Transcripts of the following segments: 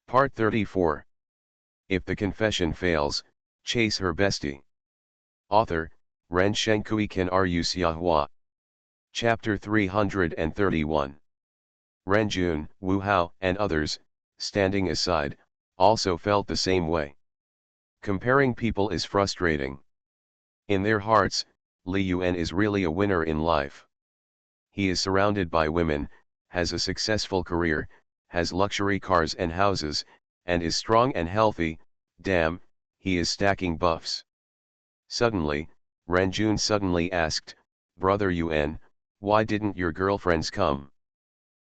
Part 34. If the confession fails, chase her bestie. Author, Ren Shenkui Ken Ryu Xiahua. Chapter 331. Renjun, Wu Hao, and others, standing aside, also felt the same way. Comparing people is frustrating. In their hearts, Li Yuan is really a winner in life. He is surrounded by women, has a successful career, has luxury cars and houses, and is strong and healthy. Damn, he is stacking buffs. Suddenly, Renjun suddenly asked, "Brother Yuan, why didn't your girlfriends come?"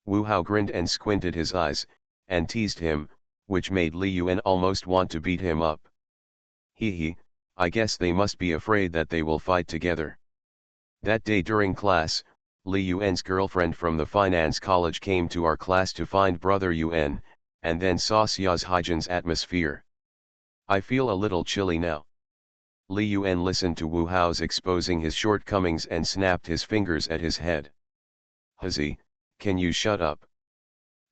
Wu Hao grinned and squinted his eyes, and teased him, which made Li Yuan almost want to beat him up. Hee, I guess they must be afraid that they will fight together. That day during class, Li Yuan's girlfriend from the finance college came to our class to find Brother Yuan, and then saw Xiaohaijan's atmosphere. I feel a little chilly now. Li Yuan listened to Wu Hao's exposing his shortcomings and snapped his fingers at his head. Hazi, can you shut up?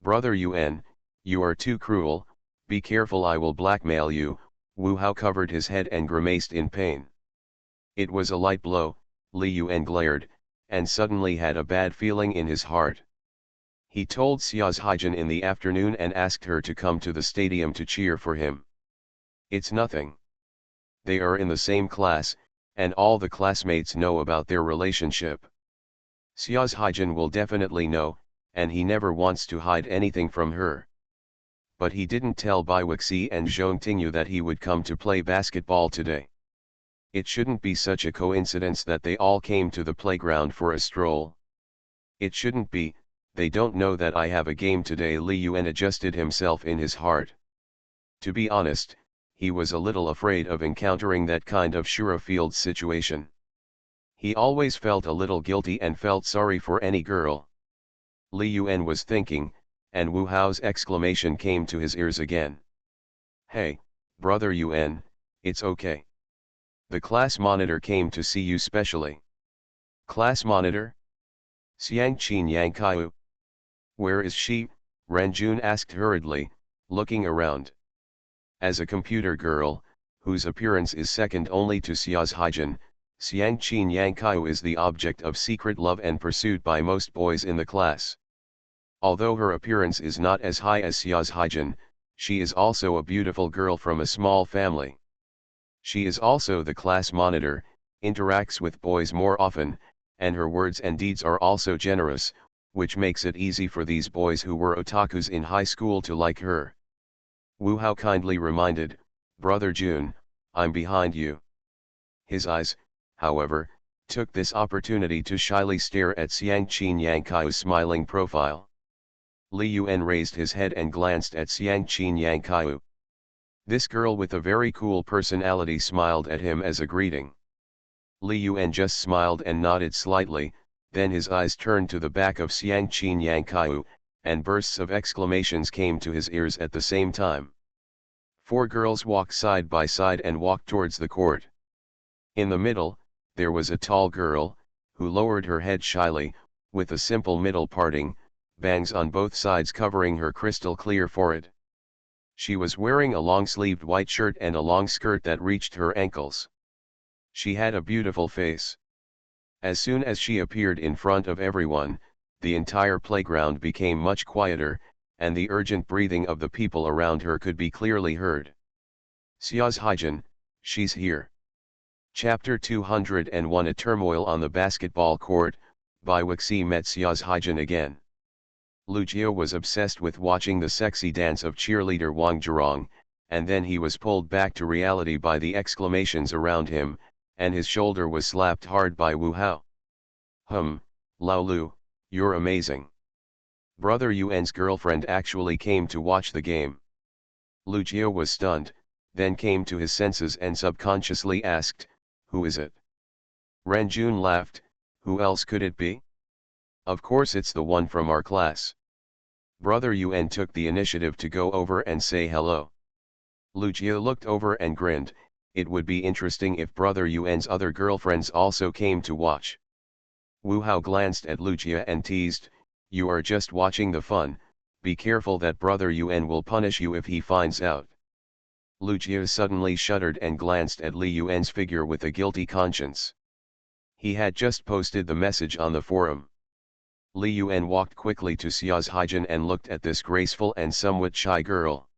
Brother Yuan, you are too cruel, be careful, I will blackmail you. Wu Hao covered his head and grimaced in pain. It was a light blow. Li Yuan glared, and suddenly had a bad feeling in his heart. He told Xiaohaijan in the afternoon and asked her to come to the stadium to cheer for him. It's nothing. They are in the same class, and all the classmates know about their relationship. Xiaohaijan will definitely know, and he never wants to hide anything from her. But he didn't tell Baiwixi and Zhong Tingyu that he would come to play basketball today. It shouldn't be such a coincidence that they all came to the playground for a stroll. It shouldn't be, they don't know that I have a game today. Li Yuan adjusted himself in his heart. To be honest, he was a little afraid of encountering that kind of Shura-field situation. He always felt a little guilty and felt sorry for any girl. Li Yuan was thinking, and Wu Hao's exclamation came to his ears again. Hey, Brother Yuan, it's okay. The class monitor came to see you specially. Class monitor? Xiangqin Yangkaiu. Where is she? Renjun asked hurriedly, looking around. As a computer girl, whose appearance is second only to Xiaohaijan, Xiangqin Yangkaiu is the object of secret love and pursued by most boys in the class. Although her appearance is not as high as Xiaohaijan, she is also a beautiful girl from a small family. She is also the class monitor, interacts with boys more often, and her words and deeds are also generous, which makes it easy for these boys who were otakus in high school to like her. Wu Hao kindly reminded, Brother Jun, I'm behind you. His eyes, however, took this opportunity to shyly stare at Xiangqin Yangkaiu's smiling profile. Li Yuan raised his head and glanced at Xiangqin Yangkaiu. This girl with a very cool personality smiled at him as a greeting. Li Yuan just smiled and nodded slightly, then his eyes turned to the back of Xiangqin Yangkaiu, and bursts of exclamations came to his ears at the same time. Four girls walked side by side and walked towards the court. In the middle, there was a tall girl, who lowered her head shyly, with a simple middle parting, bangs on both sides covering her crystal clear forehead. She was wearing a long-sleeved white shirt and a long skirt that reached her ankles. She had a beautiful face. As soon as she appeared in front of everyone, the entire playground became much quieter, and the urgent breathing of the people around her could be clearly heard. Xiaohaijan, she's here. Chapter 201. A turmoil on the basketball court. Baiwixi met Xiaohaijan again. Lucio was obsessed with watching the sexy dance of cheerleader Wang Zhirong, and then he was pulled back to reality by the exclamations around him, and his shoulder was slapped hard by Wu Hao. Lao Lu, you're amazing. Brother Yuan's girlfriend actually came to watch the game. Lucio was stunned, then came to his senses and subconsciously asked, who is it? Renjun laughed, who else could it be? Of course it's the one from our class. Brother Yuan took the initiative to go over and say hello. Lucio looked over and grinned. It would be interesting if Brother Yuan's other girlfriends also came to watch. Wu Hao glanced at Lucia and teased, you are just watching the fun, Be careful, that brother Yuan will punish you if he finds out. Lucia suddenly shuddered and glanced at Li Yuan's figure with a guilty conscience. He had just posted the message on the forum. Li Yuan walked quickly to Xia's Haijin and looked at this graceful and somewhat shy girl.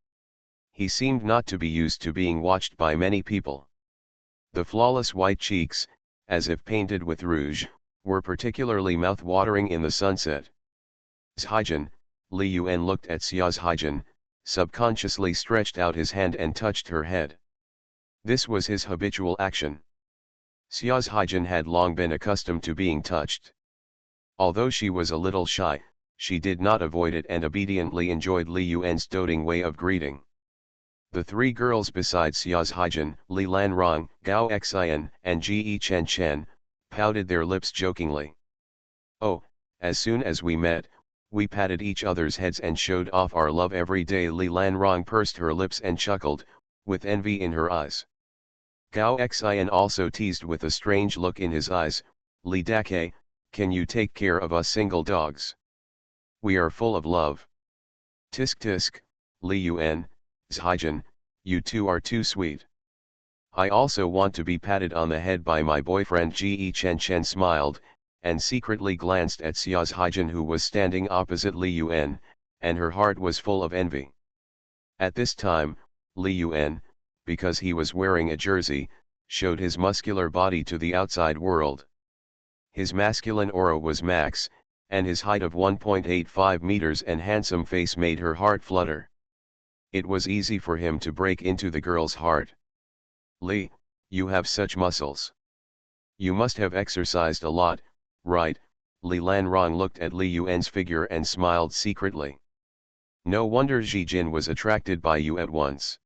He seemed not to be used to being watched by many people. The flawless white cheeks, as if painted with rouge, were particularly mouth-watering in the sunset. Haijin, Li Yuan looked at Xia's Haijin, subconsciously stretched out his hand and touched her head. This was his habitual action. Xia's Haijin had long been accustomed to being touched. Although she was a little shy, she did not avoid it and obediently enjoyed Li Yuan's doting way of greeting. The three girls besides Xia's Haijin, Li Lanrong, Gao Xian, and Ji Chen Chen, pouted their lips jokingly. Oh, as soon as we met, we patted each other's heads and showed off our love every day. Li Lanrong pursed her lips and chuckled, with envy in her eyes. Gao Xian also teased with a strange look in his eyes, Li Dake, can you take care of us single dogs? We are full of love. Tisk tisk, Li Yuan, Haijin, you two are too sweet. I also want to be patted on the head by my boyfriend. Ji Chen Chen smiled, and secretly glanced at Xia's Haijin, who was standing opposite Li Yuan, and her heart was full of envy. At this time, Li Yuan, because he was wearing a jersey, showed his muscular body to the outside world. His masculine aura was max, and his height of 1.85 meters and handsome face made her heart flutter. It was easy for him to break into the girl's heart. Li, you have such muscles. You must have exercised a lot, right? Li Lanrong looked at Li Yuan's figure and smiled secretly. No wonder Ji Jin was attracted by you at once.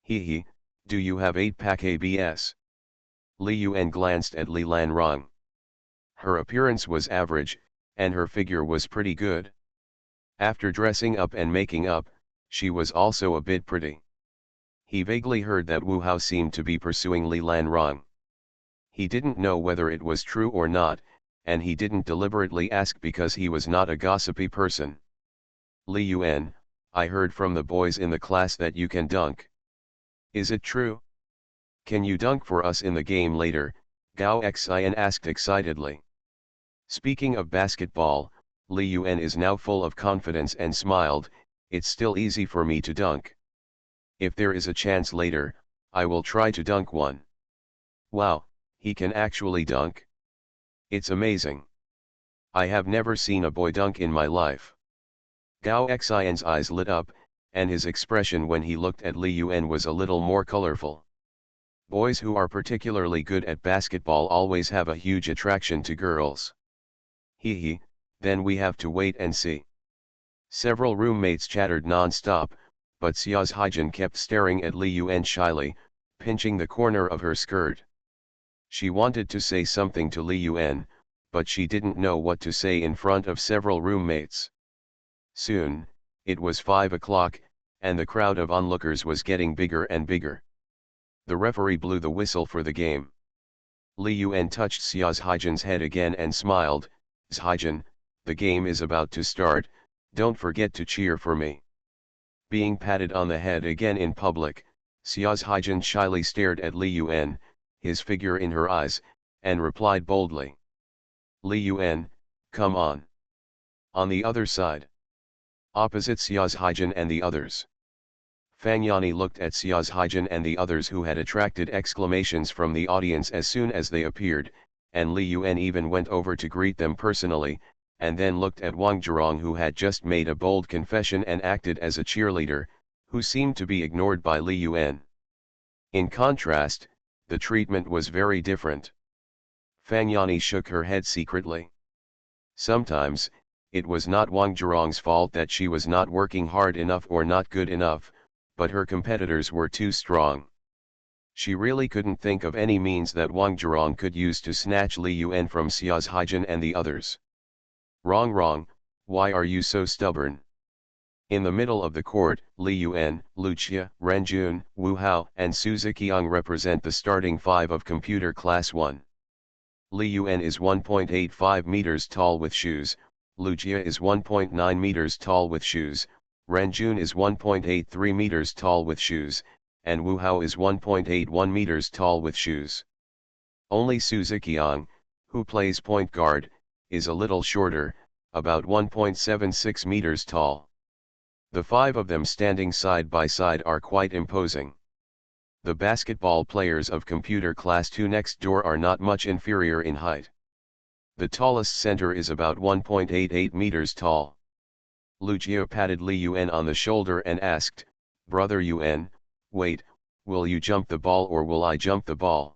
He, do you have 8-pack abs? Li Yuan glanced at Li Lanrong. Her appearance was average, and her figure was pretty good. After dressing up and making up, she was also a bit pretty. He vaguely heard that Wu Hao seemed to be pursuing Li Lanrong. He didn't know whether it was true or not, and he didn't deliberately ask because he was not a gossipy person. Li Yuan, I heard from the boys in the class that you can dunk. Is it true? Can you dunk for us in the game later? Gao Xian asked excitedly. Speaking of basketball, Li Yuan is now full of confidence and smiled, it's still easy for me to dunk. If there is a chance later, I will try to dunk one. Wow, he can actually dunk? It's amazing. I have never seen a boy dunk in my life. Gao Xian's eyes lit up, and his expression when he looked at Li Yuan was a little more colorful. Boys who are particularly good at basketball always have a huge attraction to girls. He, then we have to wait and see. Several roommates chattered non-stop, but Xia's Haijin kept staring at Li Yuan shyly, pinching the corner of her skirt. She wanted to say something to Li Yuan, but she didn't know what to say in front of several roommates. Soon, it was 5 o'clock, and the crowd of onlookers was getting bigger and bigger. The referee blew the whistle for the game. Li Yuan touched Xia's Haijin's head again and smiled, Haijin, the game is about to start, don't forget to cheer for me. Being patted on the head again in public, Xia's Haijin shyly stared at Li Yuan, his figure in her eyes, and replied boldly. Li Yuan, come on. On the other side. Opposite Xia's Haijin and the others. Fang Yani looked at Xia's Haijin and the others, who had attracted exclamations from the audience as soon as they appeared, and Li Yuan even went over to greet them personally, and then looked at Wang Zhirong, who had just made a bold confession and acted as a cheerleader, who seemed to be ignored by Li Yuan. In contrast, the treatment was very different. Fang Yani shook her head secretly. Sometimes, it was not Wang Zhirong's fault that she was not working hard enough or not good enough, but her competitors were too strong. She really couldn't think of any means that Wang Zhirong could use to snatch Li Yuan from Xia's Haijin and the others. Wrong, why are you so stubborn? In the middle of the court, Li Yuan, Lucia, Renjun, Wu Hao, and Suzuki-Yang represent the starting 5 of Computer Class 1. Li Yuan is 1.85 meters tall with shoes, Lugia is 1.9 meters tall with shoes, Renjun is 1.83 meters tall with shoes, and Wu Hao is 1.81 meters tall with shoes. Only Suzuki-Yang, who plays point guard, is a little shorter, about 1.76 meters tall. The five of them standing side by side are quite imposing. The basketball players of computer class 2 next door are not much inferior in height. The tallest center is about 1.88 meters tall. Lugia patted Li Yuan on the shoulder and asked, "Brother Yuan, wait, will you jump the ball or will I jump the ball?"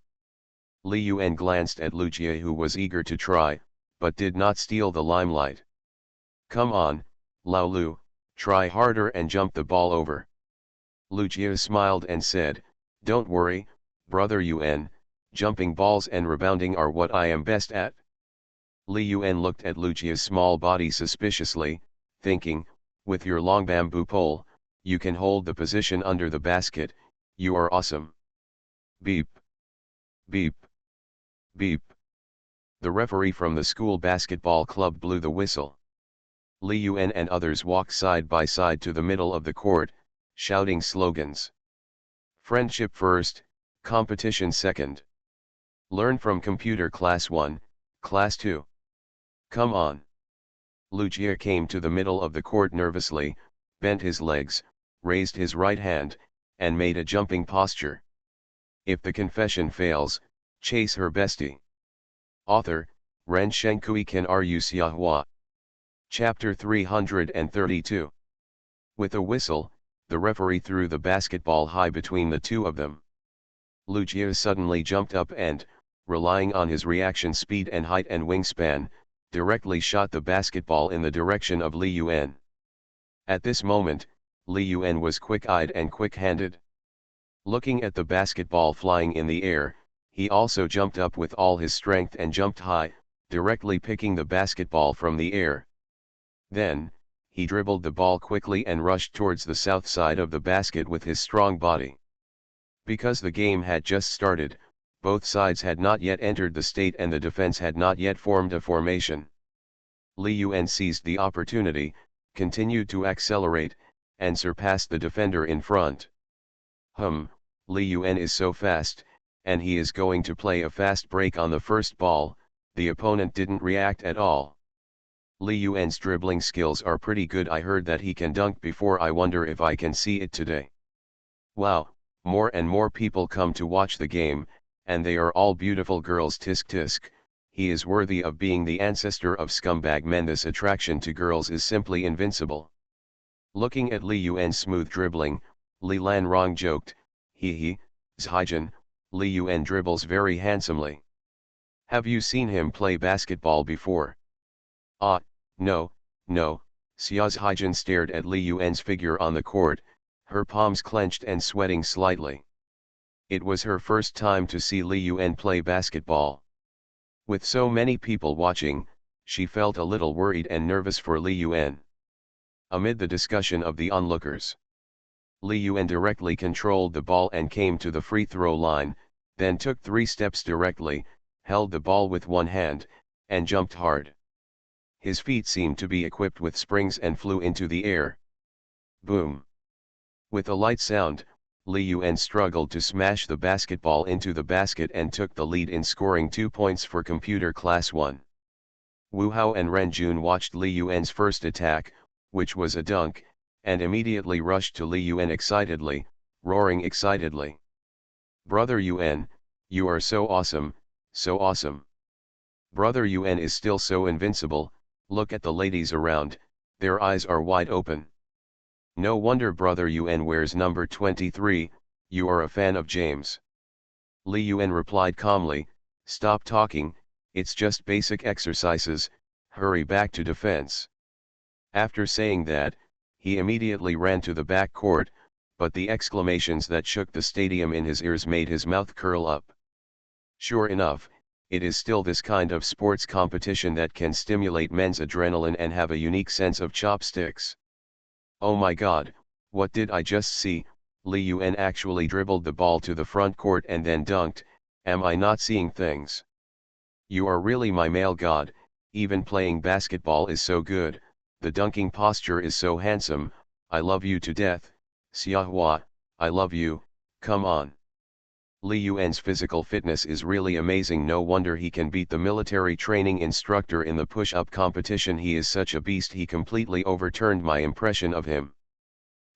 Li Yuan glanced at Lugia, who was eager to try, but did not steal the limelight. "Come on, Lao Lu, try harder and jump the ball over." Lugia smiled and said, "Don't worry, Brother Yuan, jumping balls and rebounding are what I am best at." Li Yuan looked at Lugia's small body suspiciously, thinking, "With your long bamboo pole, you can hold the position under the basket, you are awesome." Beep. Beep. Beep. The referee from the school basketball club blew the whistle. Li Yuan and others walked side by side to the middle of the court, shouting slogans. Friendship first, competition second. Learn from computer class 1, class 2. Come on. Lugia came to the middle of the court nervously, bent his legs, raised his right hand, and made a jumping posture. If the confession fails, chase her bestie. Author, Ren Shenkui Ken Ru Xiahua. Chapter 332. With a whistle, the referee threw the basketball high between the two of them. Lugia suddenly jumped up and, relying on his reaction speed and height and wingspan, directly shot the basketball in the direction of Li Yuan. At this moment, Li Yuan was quick-eyed and quick-handed. Looking at the basketball flying in the air, he also jumped up with all his strength and jumped high, directly picking the basketball from the air. Then, he dribbled the ball quickly and rushed towards the south side of the basket with his strong body. Because the game had just started, both sides had not yet entered the state and the defense had not yet formed a formation. Li Yuan seized the opportunity, continued to accelerate, and surpassed the defender in front. Li Yuan is so fast, and he is going to play a fast break on the first ball. The opponent didn't react at all. Li Yuan's dribbling skills are pretty good. I heard that he can dunk before. I wonder if I can see it today. Wow, more and more people come to watch the game, and they are all beautiful girls. Tisk tisk, he is worthy of being the ancestor of scumbag men. This attraction to girls is simply invincible. Looking at Li Yuan's smooth dribbling, Li Lanrong joked, "He, Zhaijin, Li Yuan dribbles very handsomely. Have you seen him play basketball before?" "Ah, no, no." Xia Zhaijin stared at Li Yuan's figure on the court, her palms clenched and sweating slightly. It was her first time to see Li Yuan play basketball. With so many people watching, she felt a little worried and nervous for Li Yuan. Amid the discussion of the onlookers, Li Yuan directly controlled the ball and came to the free throw line, then took 3 steps directly, held the ball with one hand, and jumped hard. His feet seemed to be equipped with springs and flew into the air. Boom! With a light sound, Li Yuan struggled to smash the basketball into the basket and took the lead in scoring 2 points for computer class 1. Wu Hao and Ren Jun watched Li Yuan's first attack, which was a dunk, and immediately rushed to Li Yuan excitedly, roaring excitedly. "Brother Yuan, you are so awesome, so awesome. Brother Yuan is still so invincible. Look at the ladies around, their eyes are wide open. No wonder Brother Yuan wears number 23, you are a fan of James." Li Yuan replied calmly, "Stop talking, it's just basic exercises, hurry back to defense." After saying that, he immediately ran to the back court, but the exclamations that shook the stadium in his ears made his mouth curl up. Sure enough, it is still this kind of sports competition that can stimulate men's adrenaline and have a unique sense of chopsticks. Oh my god, what did I just see? Li Yuan actually dribbled the ball to the front court and then dunked. Am I not seeing things? You are really my male god, Even playing basketball is so good, the dunking posture is so handsome, I love you to death, Xiahua, I love you, come on. Li Yuan's physical fitness is really amazing, no wonder he can beat the military training instructor in the push-up competition. He is such a beast, he completely overturned my impression of him.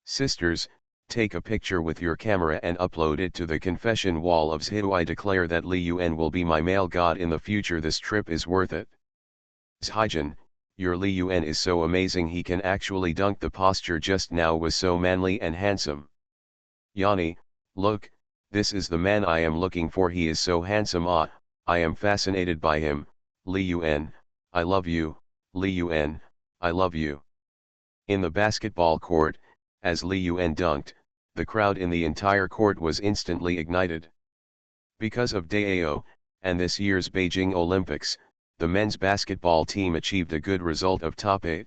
Sisters, take a picture with your camera and upload it to the confession wall of Zhihu. I declare that Li Yuan will be my male god in the future. This trip is worth it. Zhaijin, your Li Yuan is so amazing, he can actually dunk. The posture just now was so manly and handsome. Yanni, look, this is the man I am looking for, he is so handsome. Ah, I am fascinated by him. Li Yuan, I love you, Li Yuan, I love you. In the basketball court, as Li Yuan dunked, the crowd in the entire court was instantly ignited. Because of Dao, and this year's Beijing Olympics, the men's basketball team achieved a good result of top 8.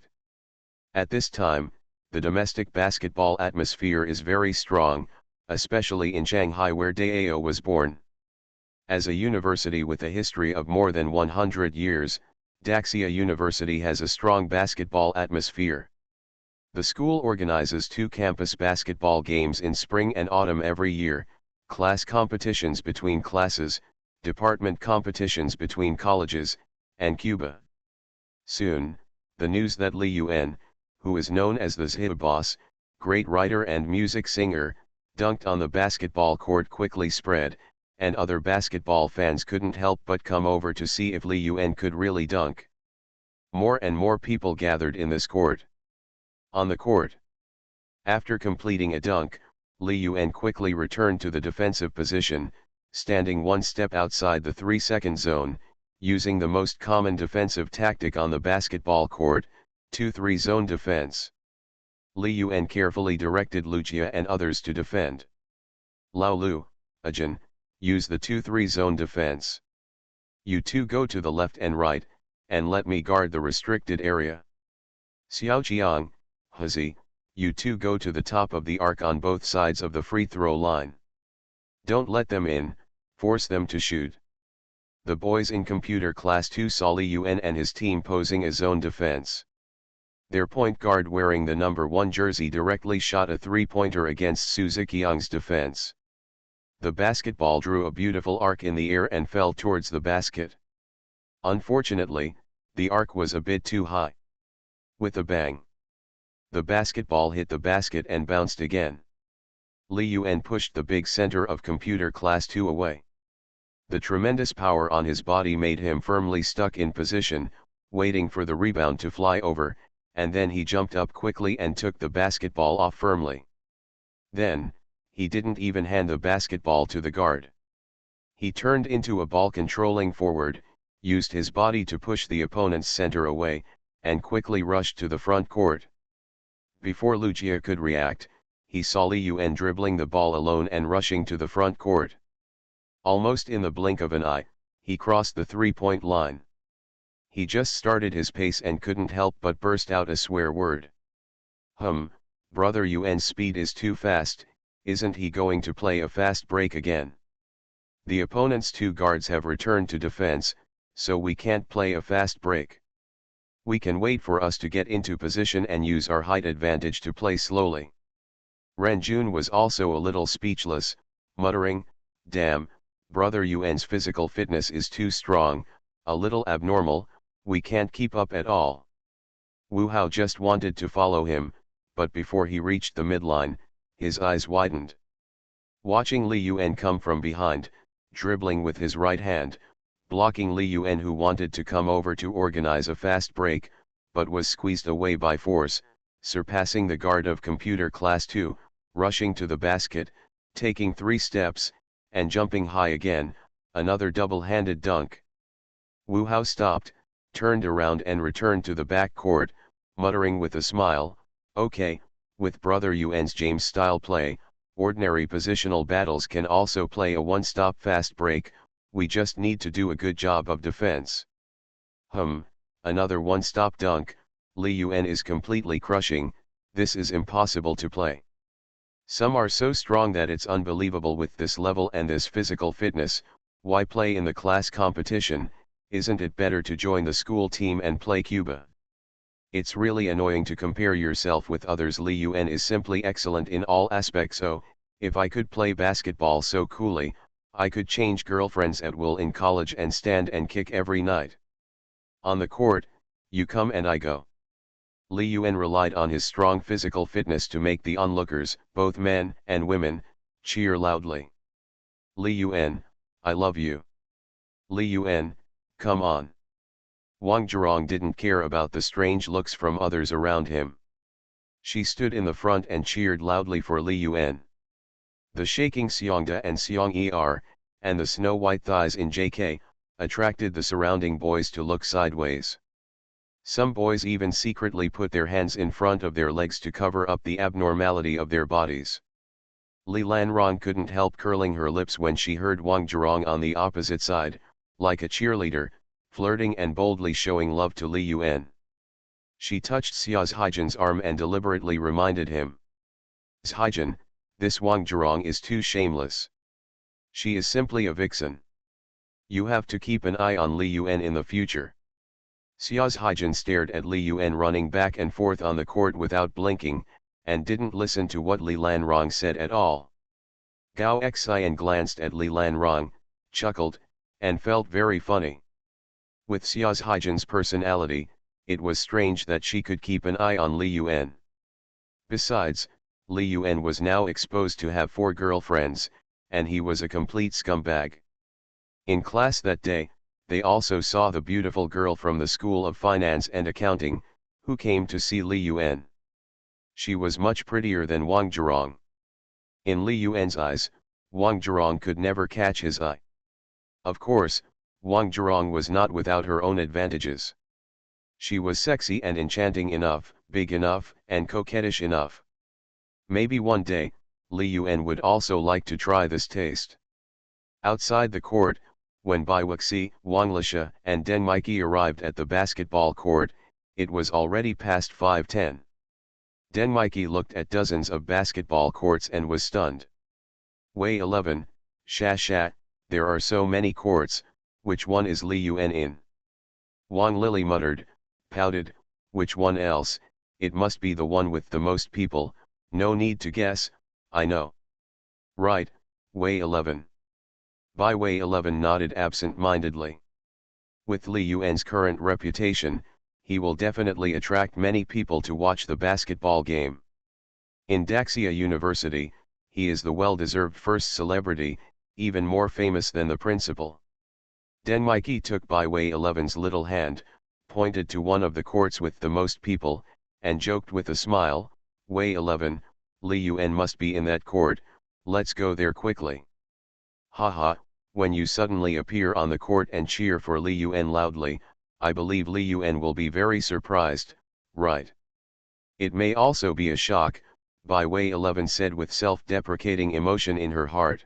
At this time, the domestic basketball atmosphere is very strong, especially in Shanghai where Dao was born. As a university with a history of more than 100 years, Daxia University has a strong basketball atmosphere. The school organizes 2 campus basketball games in spring and autumn every year, class competitions between classes, department competitions between colleges, and Cuba. Soon, the news that Li Yuan, who is known as the Zhihu boss, great writer and music singer, dunked on the basketball court quickly spread, and other basketball fans couldn't help but come over to see if Li Yuan could really dunk. More and more people gathered in this court. On the court, after completing a dunk, Li Yuan quickly returned to the defensive position, standing 1 step outside the 3-second zone, using the most common defensive tactic on the basketball court, 2-3 zone defense. Li Yuan carefully directed Lucia and others to defend. Lao Lu, Ajin, use the 2-3 zone defense. You two go to the left and right, and let me guard the restricted area. Xiaoqiang, Hazi, you two go to the top of the arc on both sides of the free throw line. Don't let them in, force them to shoot. The boys in computer class 2 saw Li Yuan and his team posing a zone defense. Their point guard wearing the number 1 jersey directly shot a 3-pointer against Su Ziqiang's defense. The basketball drew a beautiful arc in the air and fell towards the basket. Unfortunately, the arc was a bit too high. With a bang, the basketball hit the basket and bounced again. Li Yuan pushed the big center of computer class 2 away. The tremendous power on his body made him firmly stuck in position, waiting for the rebound to fly over, and then he jumped up quickly and took the basketball off firmly. Then, he didn't even hand the basketball to the guard. He turned into a ball-controlling forward, used his body to push the opponent's center away, and quickly rushed to the front court. Before Lucia could react, he saw Li Yuan dribbling the ball alone and rushing to the front court. Almost in the blink of an eye, he crossed the 3-point line. He just started his pace and couldn't help but burst out a swear word. Brother Yuan's speed is too fast, isn't he going to play a fast break again? The opponent's 2 guards have returned to defense, so we can't play a fast break. We can wait for us to get into position and use our height advantage to play slowly. Ren Jun was also a little speechless, muttering, damn, Brother Yuan's physical fitness is too strong, a little abnormal, we can't keep up at all. Wu Hao just wanted to follow him, but before he reached the midline, his eyes widened. Watching Li Yuan come from behind, dribbling with his right hand, blocking Li Yuan who wanted to come over to organize a fast break, but was squeezed away by force, surpassing the guard of computer class 2, rushing to the basket, taking 3 steps, and jumping high again, another double-handed dunk. Wu Hao stopped, turned around and returned to the back court, muttering with a smile, okay, with Brother Yuan's James-style play, ordinary positional battles can also play a one-stop fast break, we just need to do a good job of defense. Another one-stop dunk, Li Yuan is completely crushing, this is impossible to play. Some are so strong that it's unbelievable with this level and this physical fitness, why play in the class competition, Isn't it better to join the school team and play Cuba? It's really annoying to compare yourself with others. Li Yun is simply excellent in all aspects. Oh, if I could play basketball so coolly, I could change girlfriends at will in college and stand and kick every night. On the court, you come and I go. Li Yun relied on his strong physical fitness to make the onlookers, both men and women, cheer loudly. Li Yun, I love you. Li Yun, come on. Wang Zhirong didn't care about the strange looks from others around him. She stood in the front and cheered loudly for Li Yun. The shaking Xiongda and Xiong and the snow-white thighs in JK, attracted the surrounding boys to look sideways. Some boys even secretly put their hands in front of their legs to cover up the abnormality of their bodies. Li Lanrong couldn't help curling her lips when she heard Wang Zhirong on the opposite side, like a cheerleader, flirting and boldly showing love to Li Yun. She touched Xia Zhaijin's arm and deliberately reminded him. Zhaijin, this Wang Zhirong is too shameless. She is simply a vixen. You have to keep an eye on Li Yun in the future. Xia Zhaijin stared at Li Yun running back and forth on the court without blinking, and didn't listen to what Li Lanrong said at all. Gao Xian glanced at Li Lanrong, chuckled, and felt very funny. With Xia Zhaijin's personality, it was strange that she could keep an eye on Li Yun. Besides, Li Yun was now exposed to have 4 girlfriends, and he was a complete scumbag. In class that day, they also saw the beautiful girl from the School of Finance and Accounting, who came to see Li Yun. She was much prettier than Wang Zhirong. In Li Yun's eyes, Wang Zhirong could never catch his eye. Of course, Wang Zhirong was not without her own advantages. She was sexy and enchanting enough, big enough, and coquettish enough. Maybe one day, Li Yun would also like to try this taste. Outside the court, when Bai Wuxi, Wang Lisha, and Deng Miki arrived at the basketball court, it was already past 5:10. Deng Miki looked at dozens of basketball courts and was stunned. Wei 11, sha, there are so many courts, which one is Li Yun in? Wang Lili muttered, pouted, which one else? It must be the one with the most people, no need to guess, I know. Right, Wei 11. Bai Wei 11 nodded absent-mindedly. With Li Yun's current reputation, he will definitely attract many people to watch the basketball game. In Daxia University, he is the well-deserved first celebrity, even more famous than the principal. Deng Miki took Bai Wei 11's little hand, pointed to one of the courts with the most people, and joked with a smile, Wei 11, Li Yun must be in that court, let's go there quickly. Haha, when you suddenly appear on the court and cheer for Li Yun loudly, I believe Li Yun will be very surprised, right? It may also be a shock, Bai Wei 11 said with self-deprecating emotion in her heart.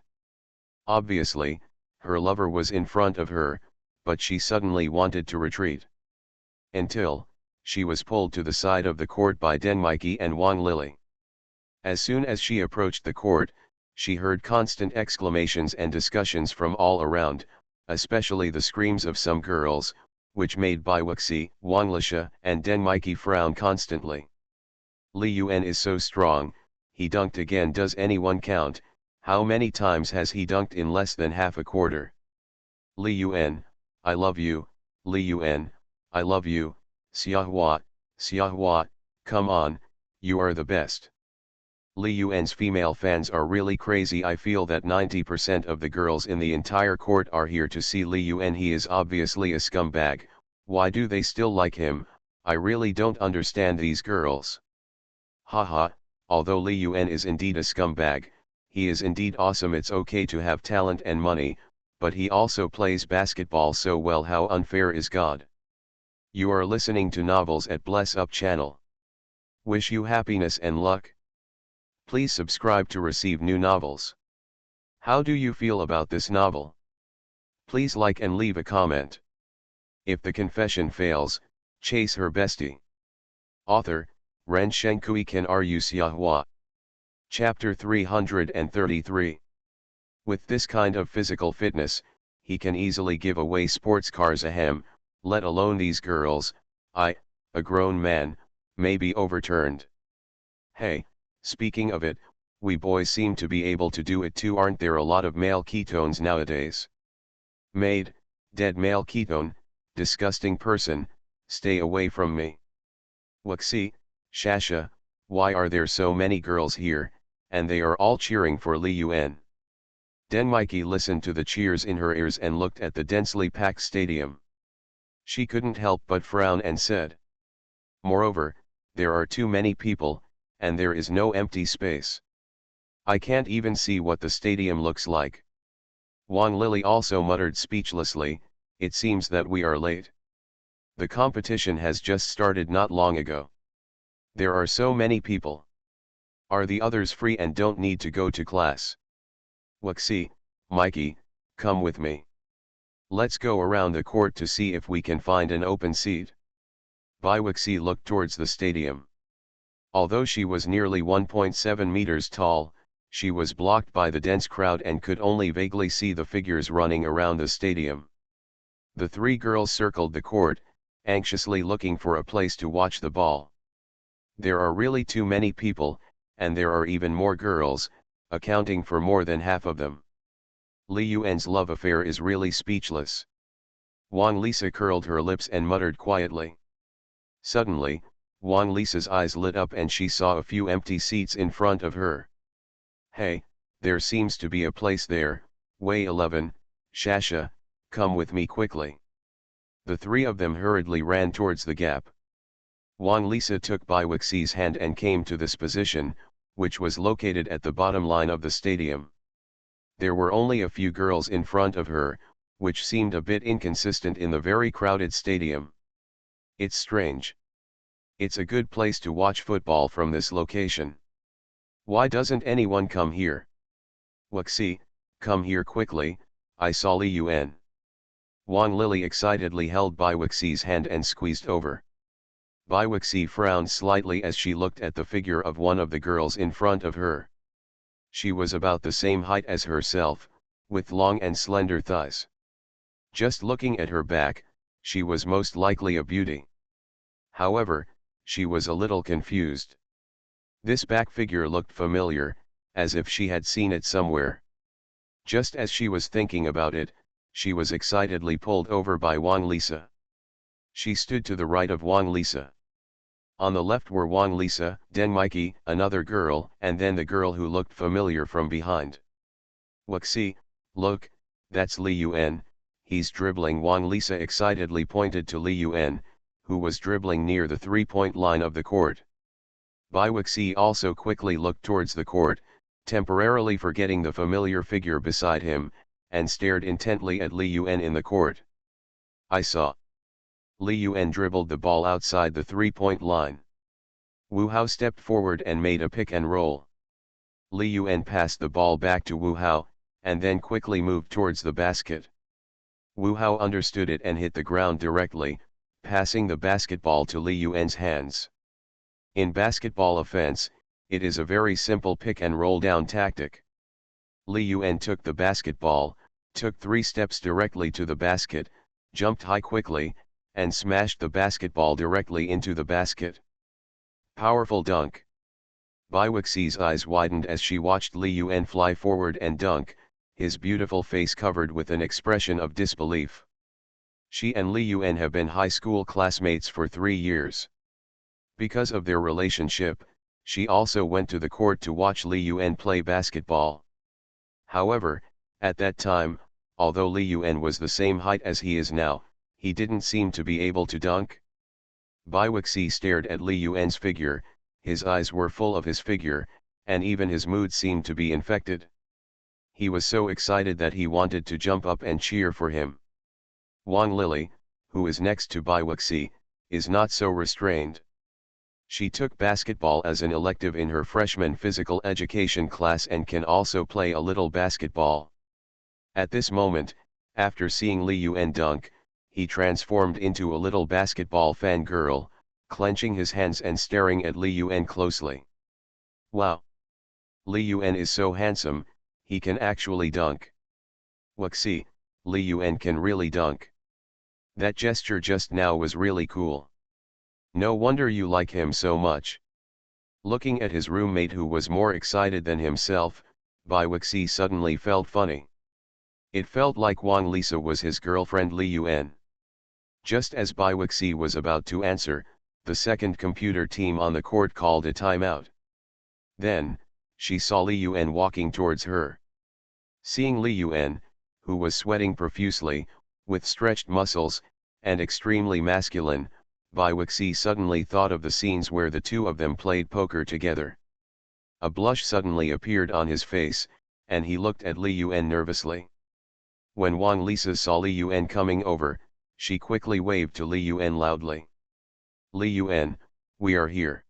Obviously, her lover was in front of her, but she suddenly wanted to retreat. Until, she was pulled to the side of the court by Deng Miki and Wang Lili. As soon as she approached the court, she heard constant exclamations and discussions from all around, especially the screams of some girls, which made Bai Wuxi, Wang Lisha, and Deng Miki frown constantly. Li Yun is so strong, he dunked again. Does anyone count, how many times has he dunked in less than half a quarter? Li Yun, I love you, Li Yun, I love you, Xiahua, come on, you are the best. Li Yun's female fans are really crazy. I feel that 90% of the girls in the entire court are here to see Li Yun. He is obviously a scumbag, why do they still like him? I really don't understand these girls. Haha, although Li Yun is indeed a scumbag, he is indeed awesome. It's okay to have talent and money, but he also plays basketball so well. How unfair is God? You are listening to Novels at Bless Up channel. Wish you happiness and luck. Please subscribe to receive new novels. How do you feel about this novel? Please like and leave a comment. If the confession fails, chase her bestie. Author, Ren Shenkui Ken Ru Xiahua. Chapter 333. With this kind of physical fitness, he can easily give away sports cars ahem, let alone these girls. I, a grown man, may be overturned. Hey, speaking of it, we boys seem to be able to do it too. Aren't there a lot of male ketones nowadays? Maid, dead male ketone, disgusting person, stay away from me. Wuxi, Shasha, why are there so many girls here, and they are all cheering for Li Yuan? Denmaiki listened to the cheers in her ears and looked at the densely packed stadium. She couldn't help but frown and said, moreover, there are too many people, and there is no empty space. I can't even see what the stadium looks like. Wang Lili also muttered speechlessly, it seems that we are late. The competition has just started not long ago. There are so many people. Are the others free and don't need to go to class? Wuxi, Mikey, come with me. Let's go around the court to see if we can find an open seat. Bai Wuxi looked towards the stadium. Although she was nearly 1.7 meters tall, she was blocked by the dense crowd and could only vaguely see the figures running around the stadium. The three girls circled the court, anxiously looking for a place to watch the ball. There are really too many people, and there are even more girls, accounting for more than half of them. Li Yuan's love affair is really speechless. Wang Lisa curled her lips and muttered quietly. Suddenly, Wang Lisa's eyes lit up and she saw a few empty seats in front of her. Hey, there seems to be a place there, Way 11, Shasha, come with me quickly. The three of them hurriedly ran towards the gap. Wang Lisa took Bai Wuxi's hand and came to this position, which was located at the bottom line of the stadium. There were only a few girls in front of her, which seemed a bit inconsistent in the very crowded stadium. It's strange. It's a good place to watch football from this location. Why doesn't anyone come here? Wuxi, come here quickly, I saw Li Yuan. Wang Lili excitedly held Bai Wuxi's hand and squeezed over. Bai Wuxi frowned slightly as she looked at the figure of one of the girls in front of her. She was about the same height as herself, with long and slender thighs. Just looking at her back, she was most likely a beauty. However, she was a little confused. This back figure looked familiar, as if she had seen it somewhere. Just as she was thinking about it, she was excitedly pulled over by Wang Lisa. She stood to the right of Wang Lisa. On the left were Wang Lisa, Denmaiki, another girl, and then the girl who looked familiar from behind. Wuxi, look, that's Li Yuan, he's dribbling. Wang Lisa excitedly pointed to Li Yuan, who was dribbling near the three-point line of the court. Bai Wuxi also quickly looked towards the court, temporarily forgetting the familiar figure beside him, and stared intently at Li Yuan in the court. I saw. Li Yuan dribbled the ball outside the three-point line. Wu Hao stepped forward and made a pick and roll. Li Yuan passed the ball back to Wu Hao, and then quickly moved towards the basket. Wu Hao understood it and hit the ground directly, passing the basketball to Li Yuan's hands. In basketball offense, it is a very simple pick and roll down tactic. Li Yuan took the basketball, took 3 steps directly to the basket, jumped high quickly, and smashed the basketball directly into the basket. Powerful dunk. Bai Wuxi's eyes widened as she watched Li Yuan fly forward and dunk, his beautiful face covered with an expression of disbelief. She and Li Yuan have been high school classmates for 3 years. Because of their relationship, she also went to the court to watch Li Yuan play basketball. However, at that time, although Li Yuan was the same height as he is now, he didn't seem to be able to dunk. Bai Wuxi stared at Li Yuan's figure, his eyes were full of his figure, and even his mood seemed to be infected. He was so excited that he wanted to jump up and cheer for him. Wang Lili, who is next to Bai Wuxi, is not so restrained. She took basketball as an elective in her freshman physical education class and can also play a little basketball. At this moment, after seeing Li Yuan dunk, he transformed into a little basketball fangirl, clenching his hands and staring at Li Yuan closely. Wow! Li Yuan is so handsome, he can actually dunk. Wuxi, Li Yuan can really dunk. That gesture just now was really cool. No wonder you like him so much. Looking at his roommate who was more excited than himself, Bai Wuxi suddenly felt funny. It felt like Wang Lisa was his girlfriend Li Yuan. Just as Bai Wuxi was about to answer, the second computer team on the court called a timeout. Then, she saw Li Yuan walking towards her. Seeing Li Yuan, who was sweating profusely, with stretched muscles, and extremely masculine, Bai Wuxi suddenly thought of the scenes where the two of them played poker together. A blush suddenly appeared on his face, and he looked at Li Yuan nervously. When Wang Lisa saw Li Yuan coming over, she quickly waved to Li Yuan loudly. Li Yuan, we are here.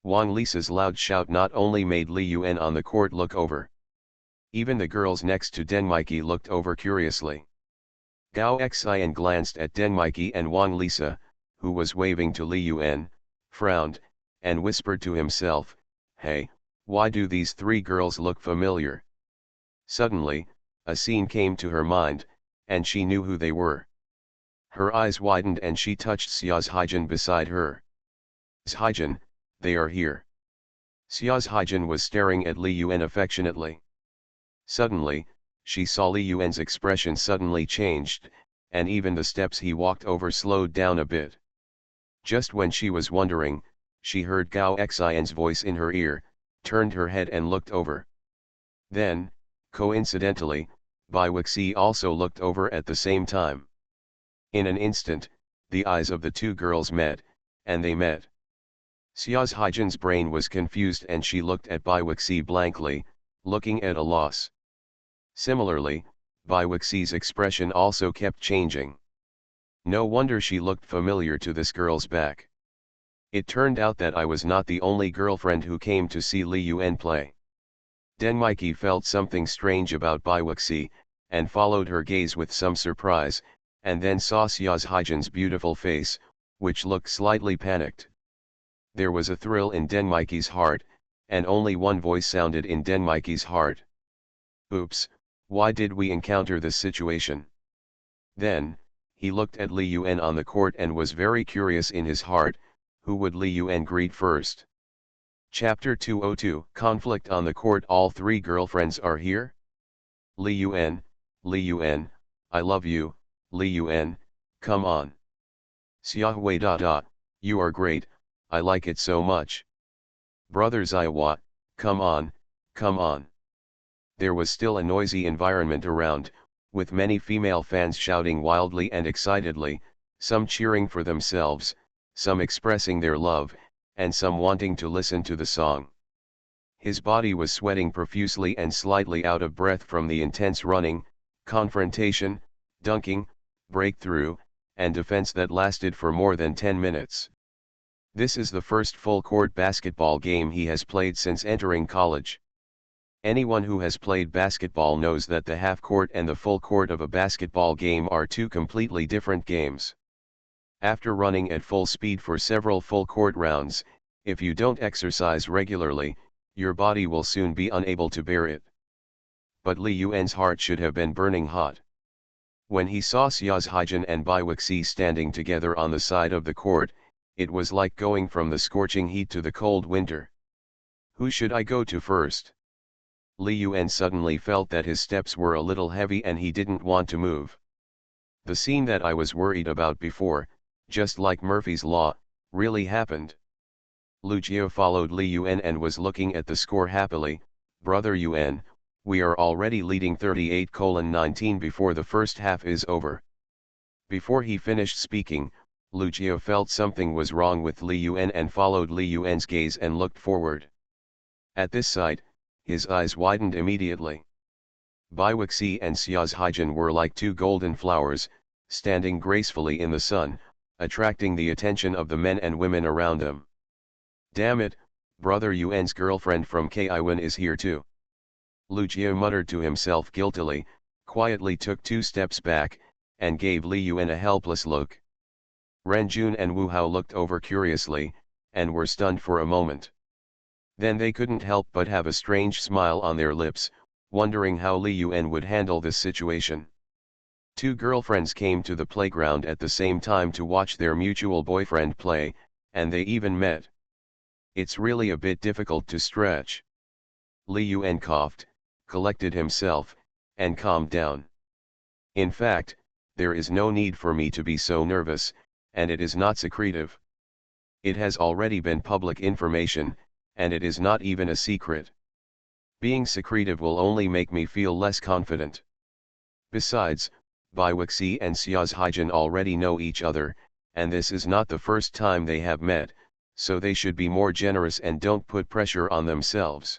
Wang Lisa's loud shout not only made Li Yuan on the court look over. Even the girls next to Denmiki looked over curiously. Gao Xian glanced at Denmiki and Wang Lisa, who was waving to Li Yuan, frowned, and whispered to himself, "Hey, why do these three girls look familiar?" Suddenly, a scene came to her mind, and she knew who they were. Her eyes widened and she touched Xia's Haijin beside her. "Haijin, they are here." Xia's Haijin was staring at Li Yuan affectionately. Suddenly, she saw Li Yuan's expression suddenly changed, and even the steps he walked over slowed down a bit. Just when she was wondering, she heard Gao Xian's voice in her ear, turned her head and looked over. Then, coincidentally, Bai Wuxi also looked over at the same time. In an instant, the eyes of the two girls met, and they met. Xia's Haijin's brain was confused and she looked at Bai Wuxi blankly, looking at a loss. Similarly, Bai Wuxi's expression also kept changing. No wonder she looked familiar to this girl's back. It turned out that I was not the only girlfriend who came to see Li Yuan play. Denmiki felt something strange about Bai Wuxi, and followed her gaze with some surprise, and then saw Xia's Haijin's beautiful face, which looked slightly panicked. There was a thrill in Denmiki's heart, and only one voice sounded in Denmiki's heart. "Oops, why did we encounter this situation?" Then, he looked at Li Yuan on the court and was very curious in his heart, who would Li Yuan greet first? Chapter 202 Conflict on the court. All three girlfriends are here? Li Yuan, I love you, Li Yuan, come on. Xiahui. You are great, I like it so much. Brother Zaiwa, come on, come on. There was still a noisy environment around, with many female fans shouting wildly and excitedly, some cheering for themselves, some expressing their love, and some wanting to listen to the song. His body was sweating profusely and slightly out of breath from the intense running, confrontation, dunking, breakthrough, and defense that lasted for more than 10 minutes. This is the first full-court basketball game he has played since entering college. Anyone who has played basketball knows that the half-court and the full court of a basketball game are two completely different games. After running at full speed for several full-court rounds, if you don't exercise regularly, your body will soon be unable to bear it. But Li Yuan's heart should have been burning hot. When he saw Xia's Haijin and Bai Wuxi standing together on the side of the court, it was like going from the scorching heat to the cold winter. Who should I go to first? Li Yuan suddenly felt that his steps were a little heavy and he didn't want to move. The scene that I was worried about before, just like Murphy's Law, really happened. Lu Jie followed Li Yuan and was looking at the score happily. Brother Yuan, we are already leading 38:19 before the first half is over. Before he finished speaking, Lu Jie felt something was wrong with Li Yuan and followed Li Yuan's gaze and looked forward. At this sight, his eyes widened immediately. Bai Wuxi and Xia's Haijin were like two golden flowers, standing gracefully in the sun, attracting the attention of the men and women around them. Damn it, Brother Yuan's girlfriend from Kaiwan is here too. Lu Jie muttered to himself guiltily, quietly took 2 steps back, and gave Li Yuan a helpless look. Ren Jun and Wu Hao looked over curiously, and were stunned for a moment. Then they couldn't help but have a strange smile on their lips, wondering how Li Yuan would handle this situation. Two girlfriends came to the playground at the same time to watch their mutual boyfriend play, and they even met. It's really a bit difficult to stretch. Li Yuan coughed, collected himself, and calmed down. In fact, there is no need for me to be so nervous, and it is not secretive. It has already been public information, and it is not even a secret. Being secretive will only make me feel less confident. Besides, Bai Wuxi and Xiao's Haijin already know each other, and this is not the first time they have met, so they should be more generous and don't put pressure on themselves.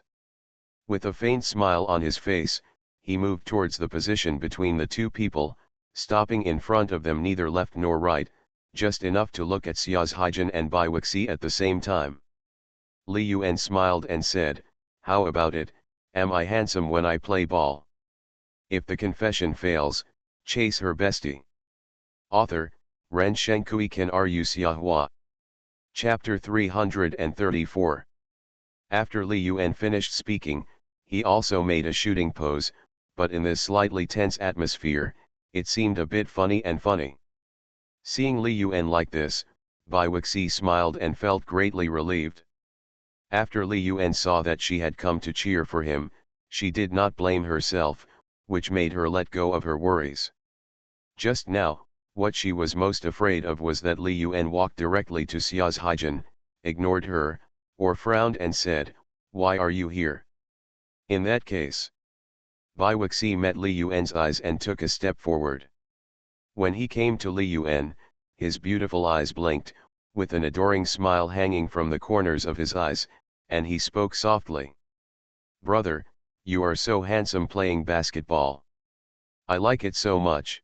With a faint smile on his face, he moved towards the position between the two people, stopping in front of them neither left nor right, just enough to look at Xiao's Haijin and Bai Wuxi at the same time. Li Yuan smiled and said, "How about it, am I handsome when I play ball? If the confession fails, chase her bestie." Author, Ren Shenkui Kan Ru Xiahua. Chapter 334. After Li Yuan finished speaking, he also made a shooting pose, but in this slightly tense atmosphere, it seemed a bit funny. Seeing Li Yuan like this, Bai Wuxi smiled and felt greatly relieved. After Li Yuan saw that she had come to cheer for him, she did not blame herself, which made her let go of her worries. Just now, what she was most afraid of was that Li Yuan walked directly to Xiao's Haijin, ignored her, or frowned and said, "Why are you here?" In that case, Bai Wuxi met Li Yuan's eyes and took a step forward. When he came to Li Yuan, his beautiful eyes blinked, with an adoring smile hanging from the corners of his eyes, and he spoke softly. "Brother, you are so handsome playing basketball. I like it so much."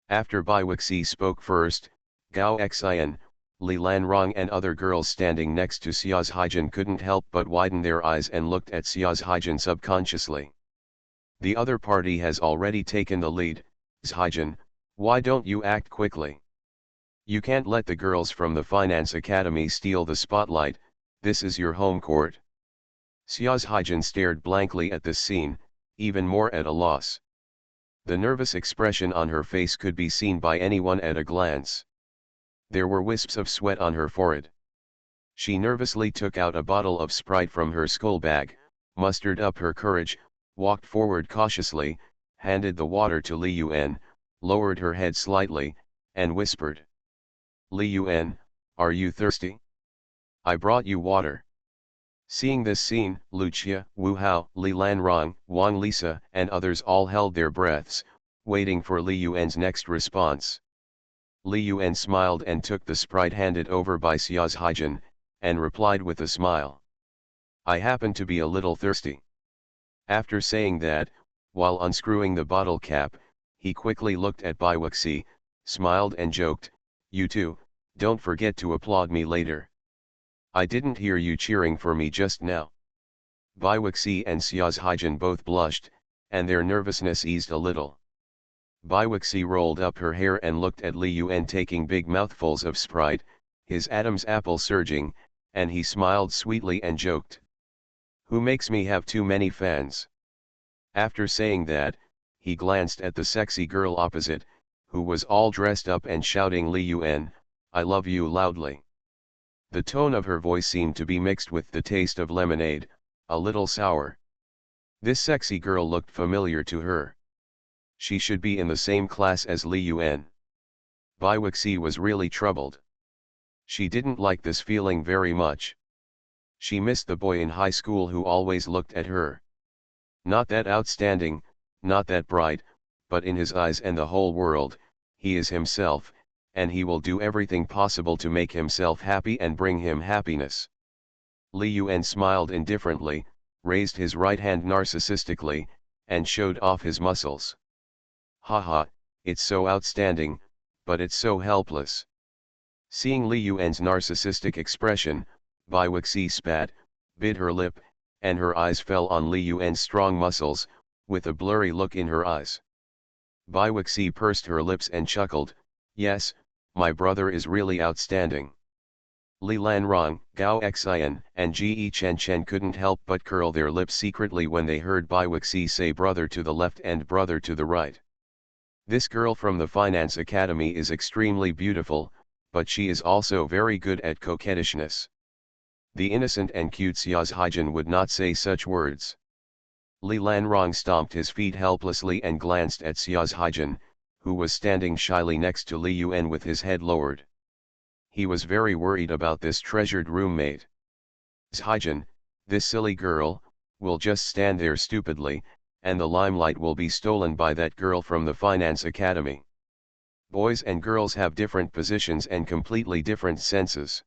After Bai Wuxi spoke first, Gao Xian, Li Lanrong and other girls standing next to Xiao's Haijin couldn't help but widen their eyes and looked at Xiao's Haijin subconsciously. The other party has already taken the lead. "Haijin, why don't you act quickly? You can't let the girls from the Finance Academy steal the spotlight, this is your home court." Xiao's Haijin stared blankly at this scene, even more at a loss. The nervous expression on her face could be seen by anyone at a glance. There were wisps of sweat on her forehead. She nervously took out a bottle of Sprite from her school bag, mustered up her courage, walked forward cautiously, handed the water to Li Yuan, lowered her head slightly, and whispered, "Li Yuan, are you thirsty? I brought you water." Seeing this scene, Lucia, Wu Hao, Li Lanrong, Wang Lisa and others all held their breaths, waiting for Li Yuan's next response. Li Yuan smiled and took the Sprite handed over by Xiao's Haijin, and replied with a smile, "I happen to be a little thirsty." After saying that, while unscrewing the bottle cap, he quickly looked at Bai Wuxi, smiled and joked, "You too, don't forget to applaud me later. I didn't hear you cheering for me just now." Bai Wuxi and Xiao's Haijin both blushed, and their nervousness eased a little. Bai Wuxi rolled up her hair and looked at Li Yuan taking big mouthfuls of Sprite, his Adam's apple surging, and he smiled sweetly and joked, "Who makes me have too many fans?" After saying that, he glanced at the sexy girl opposite, who was all dressed up and shouting Li Yuan, "I love you" loudly. The tone of her voice seemed to be mixed with the taste of lemonade, a little sour. This sexy girl looked familiar to her. She should be in the same class as Li Yuan. Bai Wuxi was really troubled. She didn't like this feeling very much. She missed the boy in high school who always looked at her. Not that outstanding, not that bright, but in his eyes and the whole world, he is himself, and he will do everything possible to make himself happy and bring him happiness. Li Yuan smiled indifferently, raised his right hand narcissistically, and showed off his muscles. "Haha, it's so outstanding, but it's so helpless." Seeing Li Yuan's narcissistic expression, Bai Wuxi spat, bit her lip, and her eyes fell on Li Yuan's strong muscles, with a blurry look in her eyes. Bai Wuxi pursed her lips and chuckled, "Yes, my brother is really outstanding." Li Lanrong, Gao Xian, and Ji Chen couldn't help but curl their lips secretly when they heard Bai Wuxi say brother to the left and brother to the right. This girl from the Finance Academy is extremely beautiful, but she is also very good at coquettishness. The innocent and cute Xia's Haijin would not say such words. Li Lanrong stomped his feet helplessly and glanced at Xia's Haijin, who was standing shyly next to Li Yuan with his head lowered. He was very worried about this treasured roommate. Haijin, this silly girl, will just stand there stupidly, and the limelight will be stolen by that girl from the Finance Academy. Boys and girls have different positions and completely different senses.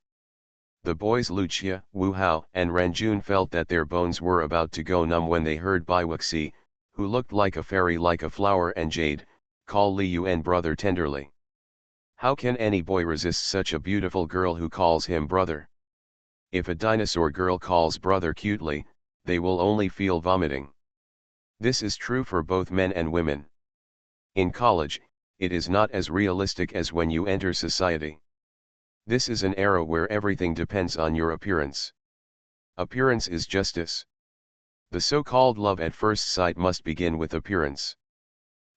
The boys Lucia, Wu Hao, and Ranjun felt that their bones were about to go numb when they heard Bai Wuxi, who looked like a fairy like a flower and jade, call Li Yuan brother tenderly. How can any boy resist such a beautiful girl who calls him brother? If a dinosaur girl calls brother cutely, they will only feel vomiting. This is true for both men and women. In college, it is not as realistic as when you enter society. This is an era where everything depends on your appearance. Appearance is justice. The so-called love at first sight must begin with appearance.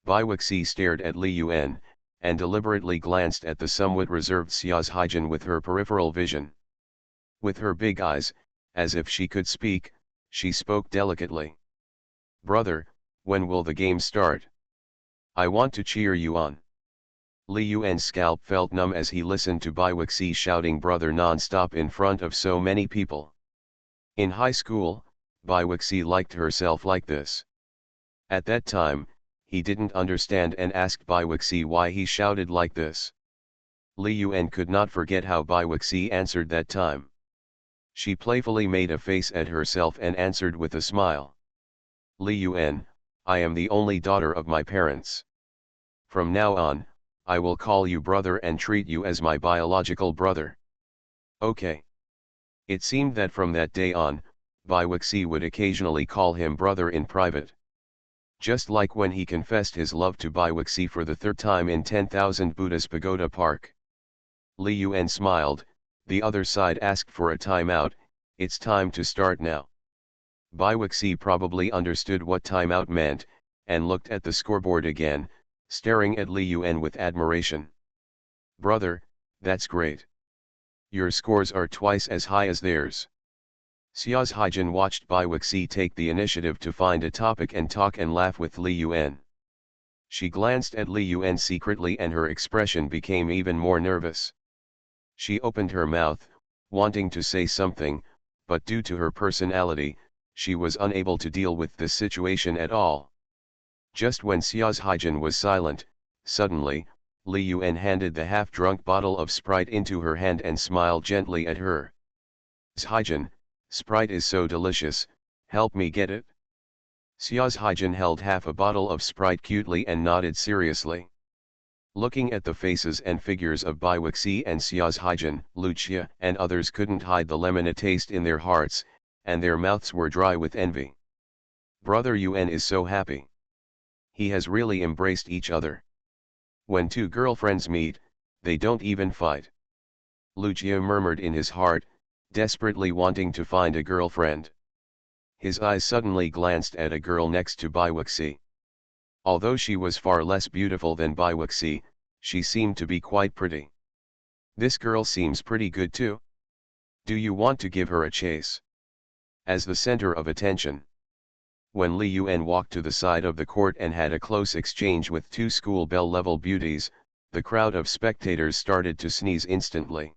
Bai Wuxi stared at Li Yuan, and deliberately glanced at the somewhat reserved Xia's Haijin with her peripheral vision. With her big eyes, as if she could speak, she spoke delicately. Brother, when will the game start? I want to cheer you on. Li Yuan's scalp felt numb as he listened to Bai Wuxi shouting brother non-stop in front of so many people. In high school, Bai Wuxi liked herself like this. At that time, he didn't understand and asked Bai Wuxi why he shouted like this. Li Yuan could not forget how Bai Wuxi answered that time. She playfully made a face at herself and answered with a smile. Li Yuan, I am the only daughter of my parents. From now on, I will call you brother and treat you as my biological brother. Okay. It seemed that from that day on, Bai Wuxi would occasionally call him brother in private. Just like when he confessed his love to Bai Wuxi for the third time in 10,000 Buddha's Pagoda Park. Li Yuan smiled, the other side asked for a timeout, it's time to start now. Bai Wuxi probably understood what timeout meant, and looked at the scoreboard again, staring at Li Yuan with admiration. Brother, that's great. Your scores are twice as high as theirs. Xia's Haijin watched Bai Wuxi take the initiative to find a topic and talk and laugh with Li Yuan. She glanced at Li Yuan secretly and her expression became even more nervous. She opened her mouth, wanting to say something, but due to her personality, she was unable to deal with this situation at all. Just when Xia's Haijin was silent, suddenly, Li Yuan handed the half-drunk bottle of Sprite into her hand and smiled gently at her. Haijin, Sprite is so delicious, help me get it? Xia's Haijin held half a bottle of Sprite cutely and nodded seriously. Looking at the faces and figures of Bai Wuxi and Xia's Haijin, Lucia and others couldn't hide the lemonade taste in their hearts, and their mouths were dry with envy. Brother Yuan is so happy. He has really embraced each other. When two girlfriends meet, they don't even fight. Lucia murmured in his heart, desperately wanting to find a girlfriend. His eyes suddenly glanced at a girl next to Bai Wuxi. Although she was far less beautiful than Bai Wuxi, she seemed to be quite pretty. This girl seems pretty good too. Do you want to give her a chase? As the center of attention. When Li Yuan walked to the side of the court and had a close exchange with two school bell-level beauties, the crowd of spectators started to sneeze instantly.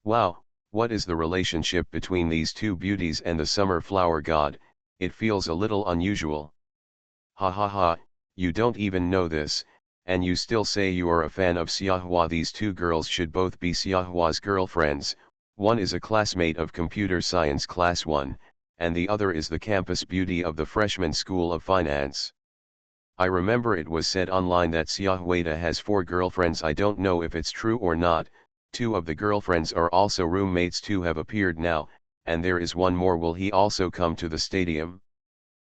Wow, what is the relationship between these two beauties and the summer flower god? It feels a little unusual. Ha ha ha, you don't even know this, and you still say you are a fan of Xiahua. These two girls should both be Xiahua's girlfriends. One is a classmate of Computer Science Class 1, and the other is the campus beauty of the Freshman School of Finance. I remember it was said online that Xiahuada has 4 girlfriends. I don't know if it's true or not. 2 of the girlfriends are also roommates. 2 have appeared now, and there is one more. Will he also come to the stadium?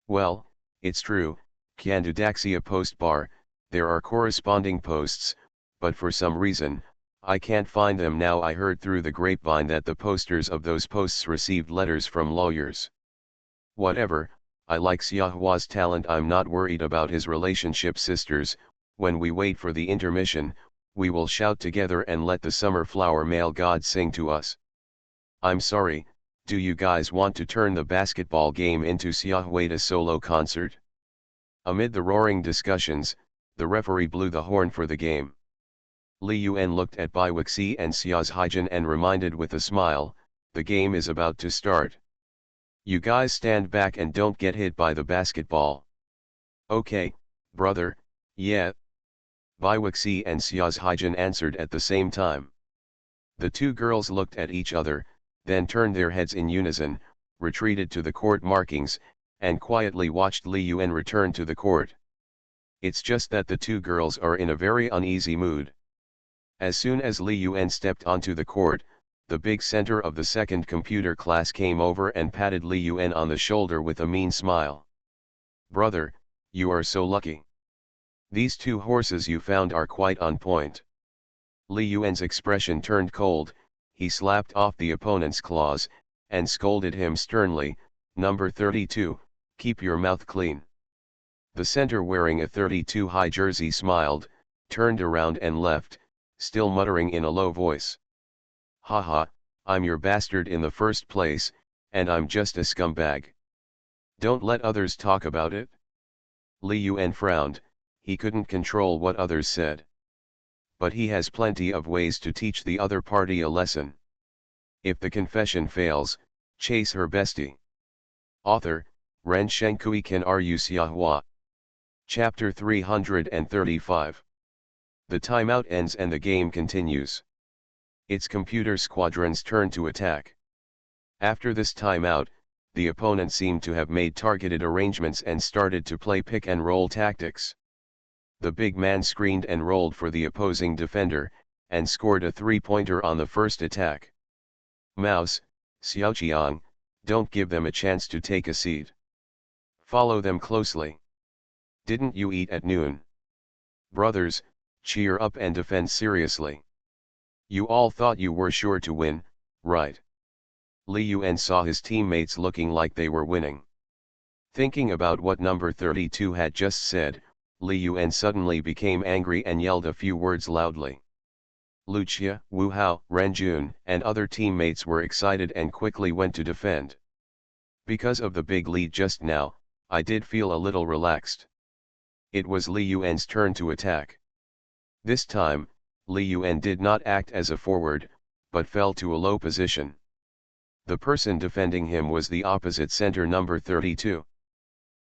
Well, it's true, Candidaxia post bar, there are corresponding posts, but for some reason, I can't find them now. I heard through the grapevine that the posters of those posts received letters from lawyers. Whatever, I like Xiahua's talent. I'm not worried about his relationship. Sisters, When we wait for the intermission, we will shout together and let the summer flower male god sing to us. I'm sorry, do you guys want to turn the basketball game into Xiaohui's solo concert? Amid the roaring discussions, the referee blew the horn for the game. Li Yuan looked at Bai Wuxi and Xiao's Haijin and reminded with a smile, the game is about to start. You guys stand back and don't get hit by the basketball. Okay, brother, yeah. Bai Wuxi and Xiao's Haijin answered at the same time. The two girls looked at each other, then turned their heads in unison, retreated to the court markings, and quietly watched Li Yuan return to the court. It's just that the two girls are in a very uneasy mood. As soon as Li Yuan stepped onto the court, the big center of the second computer class came over and patted Li Yuan on the shoulder with a mean smile. Brother, you are so lucky. These two horses you found are quite on point. Li Yuan's expression turned cold, he slapped off the opponent's claws, and scolded him sternly, number 32, keep your mouth clean. The center wearing a 32 high jersey smiled, turned around and left, still muttering in a low voice. Haha, I'm your bastard in the first place, and I'm just a scumbag. Don't let others talk about it. Li Yuan frowned, he couldn't control what others said. But he has plenty of ways to teach the other party a lesson. If the confession fails, chase her bestie. Author, Ren Shenkui Ken Ru Xiahua. Chapter 335. The timeout ends and the game continues. It's computer squadron's turn to attack. After this timeout, the opponent seemed to have made targeted arrangements and started to play pick and roll tactics. The big man screened and rolled for the opposing defender, and scored a three-pointer on the first attack. Mouse, Xiaoqiang, don't give them a chance to take a seat. Follow them closely. Didn't you eat at noon? Brothers, cheer up and defend seriously. You all thought you were sure to win, right? Li Yuan saw his teammates looking like they were winning. Thinking about what number 32 had just said, Li Yuan suddenly became angry and yelled a few words loudly. Lucia, Wu Hao, Ren Jun, and other teammates were excited and quickly went to defend. Because of the big lead just now, I did feel a little relaxed. It was Li Yuan's turn to attack. This time, Li Yuan did not act as a forward, but fell to a low position. The person defending him was the opposite center number 32.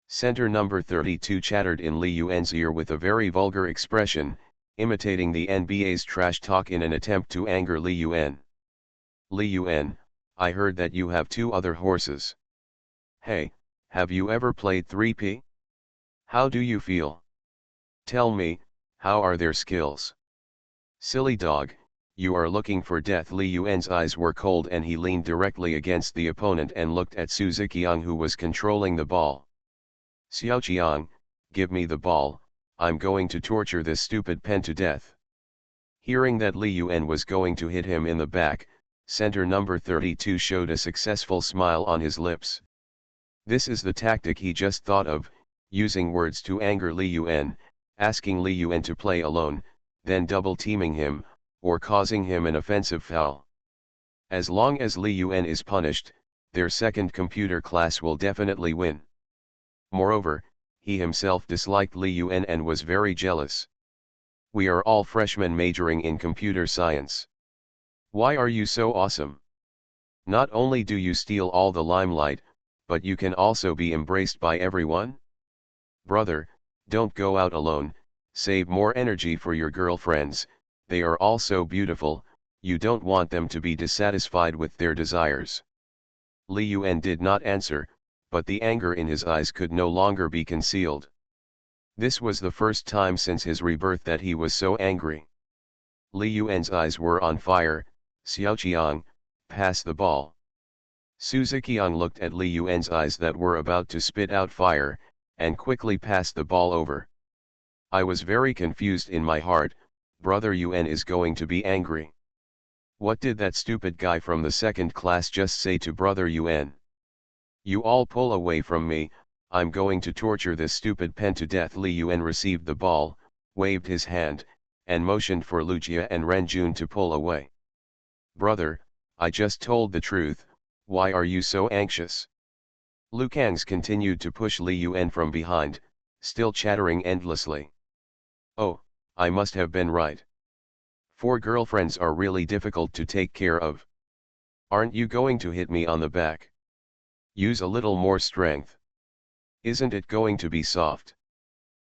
Center number 32 chattered in Li Yuan's ear with a very vulgar expression, imitating the NBA's trash talk in an attempt to anger Li Yuan. Li Yuan, I heard that you have two other horses. Hey, have you ever played 3P? How do you feel? Tell me, how are their skills? Silly dog, you are looking for death. Li Yuan's eyes were cold and he leaned directly against the opponent and looked at Su Ziqiang, who was controlling the ball. Xiaoqiang, give me the ball, I'm going to torture this stupid pen to death. Hearing that Li Yuan was going to hit him in the back, center number 32 showed a successful smile on his lips. This is the tactic he just thought of, using words to anger Li Yuan, asking Li Yuan to play alone, then double-teaming him, or causing him an offensive foul. As long as Li Yuan is punished, their second computer class will definitely win. Moreover, he himself disliked Li Yuan and was very jealous. We are all freshmen majoring in computer science. Why are you so awesome? Not only do you steal all the limelight, but you can also be embraced by everyone? Brother, don't go out alone, save more energy for your girlfriends, they are all so beautiful, you don't want them to be dissatisfied with their desires. Li Yuan did not answer, but the anger in his eyes could no longer be concealed. This was the first time since his rebirth that he was so angry. Li Yuan's eyes were on fire. Xiaoqiang, pass the ball. Su Ziqiang looked at Li Yuan's eyes that were about to spit out fire, and quickly passed the ball over. I was very confused in my heart, brother Yuan is going to be angry. What did that stupid guy from the second class just say to brother Yuan? You all pull away from me, I'm going to torture this stupid pen to death. Li Yuan received the ball, waved his hand, and motioned for Lucia and Renjun to pull away. "Brother, I just told the truth, why are you so anxious?" Lu Kang's continued to push Li Yuan from behind, still chattering endlessly. "Oh, I must have been right. 4 girlfriends are really difficult to take care of. Aren't you going to hit me on the back? Use a little more strength. Isn't it going to be soft?"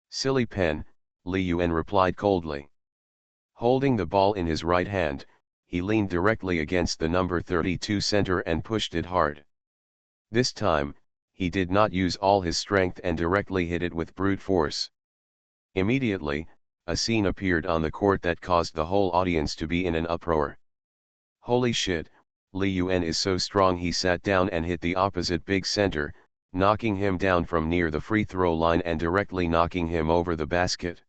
"Silly pen," Li Yuan replied coldly. Holding the ball in his right hand, he leaned directly against the number 32 center and pushed it hard. This time, he did not use all his strength and directly hit it with brute force. Immediately, a scene appeared on the court that caused the whole audience to be in an uproar. "Holy shit, Li Yuan is so strong." He sat down and hit the opposite big center, knocking him down from near the free throw line and directly knocking him over the basket.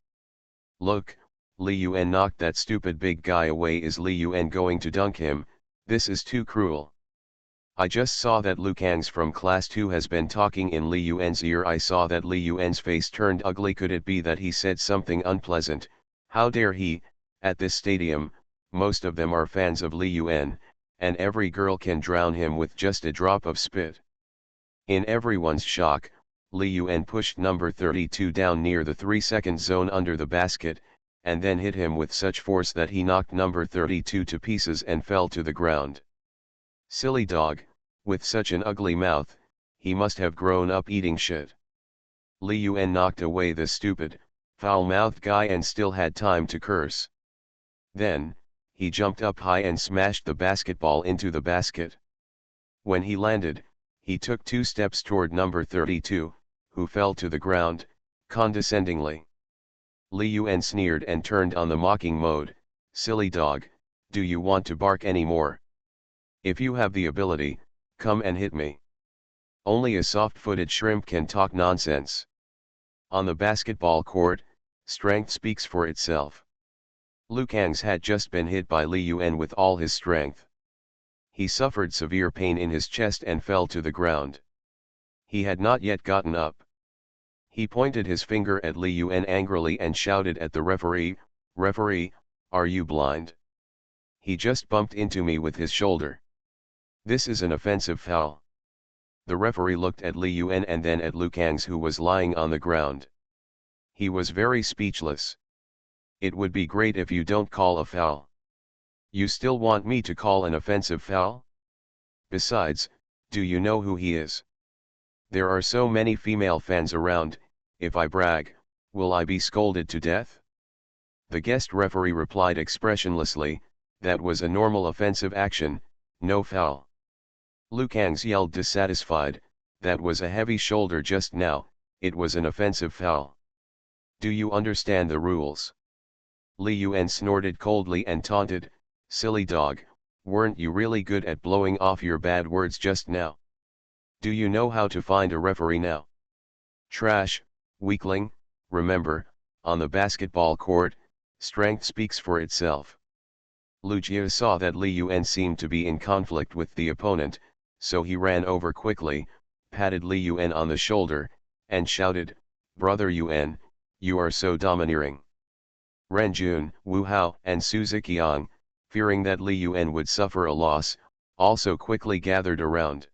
"Look, Li Yuan knocked that stupid big guy away. Is Li Yuan going to dunk him? This is too cruel. I just saw that Lu Kang's from class 2 has been talking in Li Yuan's ear. I saw that Li Yuan's face turned ugly. Could it be that he said something unpleasant? How dare he?" At this stadium, most of them are fans of Li Yuan, and every girl can drown him with just a drop of spit. In everyone's shock, Li Yuan pushed number 32 down near the 3-second zone under the basket, and then hit him with such force that he knocked number 32 to pieces and fell to the ground. Silly dog, with such an ugly mouth, he must have grown up eating shit. Li Yuan knocked away the stupid, foul-mouthed guy and still had time to curse. Then, he jumped up high and smashed the basketball into the basket. When he landed, he took 2 steps toward number 32, who fell to the ground, condescendingly. Li Yuan sneered and turned on the mocking mode. "Silly dog, do you want to bark anymore? If you have the ability, come and hit me. Only a soft-footed shrimp can talk nonsense." On the basketball court, strength speaks for itself. Lu Kang's had just been hit by Li Yuan with all his strength. He suffered severe pain in his chest and fell to the ground. He had not yet gotten up. He pointed his finger at Li Yuan angrily and shouted at the referee, "Referee, are you blind? He just bumped into me with his shoulder. This is an offensive foul." The referee looked at Li Yuan and then at Lu Kang's, who was lying on the ground. He was very speechless. "It would be great if you don't call a foul. You still want me to call an offensive foul? Besides, do you know who he is? There are so many female fans around, if I brag, will I be scolded to death?" The guest referee replied expressionlessly, "That was a normal offensive action, no foul." Lu Kang's yelled dissatisfied, "That was a heavy shoulder just now, it was an offensive foul. Do you understand the rules?" Li Yuan snorted coldly and taunted, "Silly dog, weren't you really good at blowing off your bad words just now? Do you know how to find a referee now? Trash, weakling." Remember, on the basketball court, strength speaks for itself. Lucia saw that Li Yuan seemed to be in conflict with the opponent, so he ran over quickly, patted Li Yuan on the shoulder, and shouted, "Brother Yuan, you are so domineering." Renjun, Wu Hao, and Su Ziqiang, fearing that Li Yuan would suffer a loss, also quickly gathered around.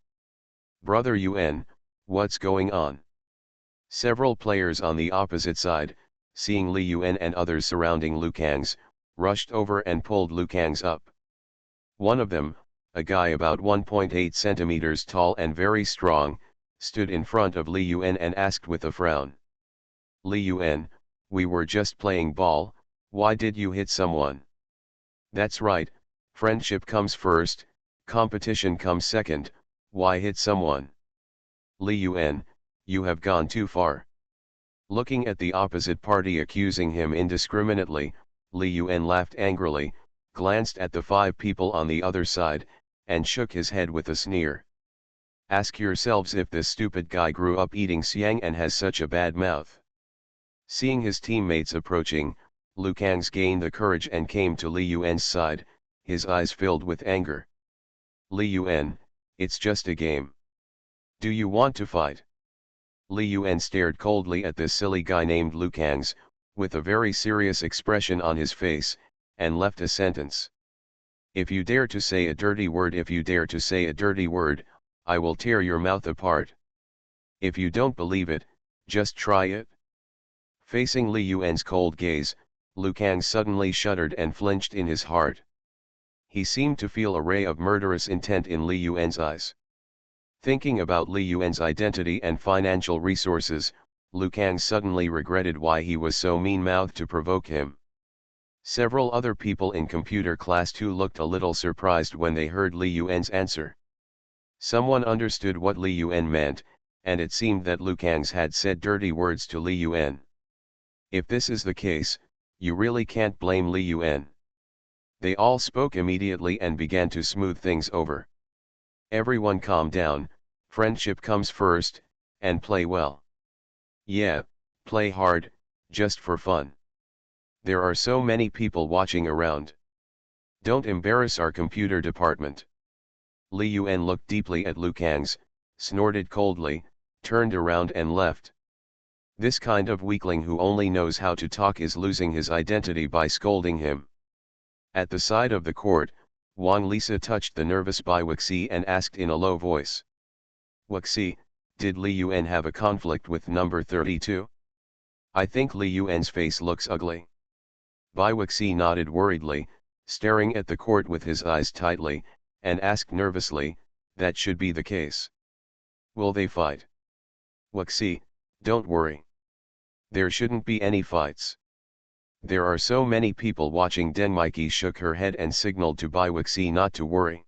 "Brother Yuan, what's going on?" Several players on the opposite side, seeing Li Yuan and others surrounding Lu Kang's, rushed over and pulled Lu Kang's up. One of them, a guy about 1.8 centimeters tall and very strong, stood in front of Li Yuan and asked with a frown, "Li Yuan, we were just playing ball, why did you hit someone?" "That's right, friendship comes first, competition comes second, why hit someone?" "Li Yuan, you have gone too far." Looking at the opposite party accusing him indiscriminately, Li Yuan laughed angrily, glanced at the 5 people on the other side, and shook his head with a sneer. "Ask yourselves if this stupid guy grew up eating siang and has such a bad mouth." Seeing his teammates approaching, Lu Kang's gained the courage and came to Li Yuan's side, his eyes filled with anger. "Li Yuan, it's just a game. Do you want to fight?" Li Yuan stared coldly at this silly guy named Lu Kang's, with a very serious expression on his face, and left a sentence. If you dare to say a dirty word, if you dare to say a dirty word, I will tear your mouth apart. If you don't believe it, just try it. Facing Li Yuan's cold gaze, Lu Kang suddenly shuddered and flinched in his heart. He seemed to feel a ray of murderous intent in Li Yuan's eyes. Thinking about Li Yuan's identity and financial resources, Lu Kang suddenly regretted why he was so mean-mouthed to provoke him. Several other people in computer class too looked a little surprised when they heard Li Yuan's answer. Someone understood what Li Yuan meant, and it seemed that Lu Kang's had said dirty words to Li Yuan. If this is the case, you really can't blame Li Yuan. They all spoke immediately and began to smooth things over. Everyone calm down, friendship comes first, and play well. Yeah, play hard, just for fun. There are so many people watching around. Don't embarrass our computer department. Li Yuan looked deeply at Lu Kang's, snorted coldly, turned around and left. This kind of weakling who only knows how to talk is losing his identity by scolding him. At the side of the court, Wang Lisa touched the nervous Bai Wuxi and asked in a low voice. Wuxi, did Li Yuan have a conflict with number 32? I think Li Yuan's face looks ugly. Bai Wuxi nodded worriedly, staring at the court with his eyes tightly, and asked nervously, that should be the case. Will they fight? Wuxi, don't worry. There shouldn't be any fights. There are so many people watching. Den Mikey shook her head and signaled to Bai Wuxi not to worry.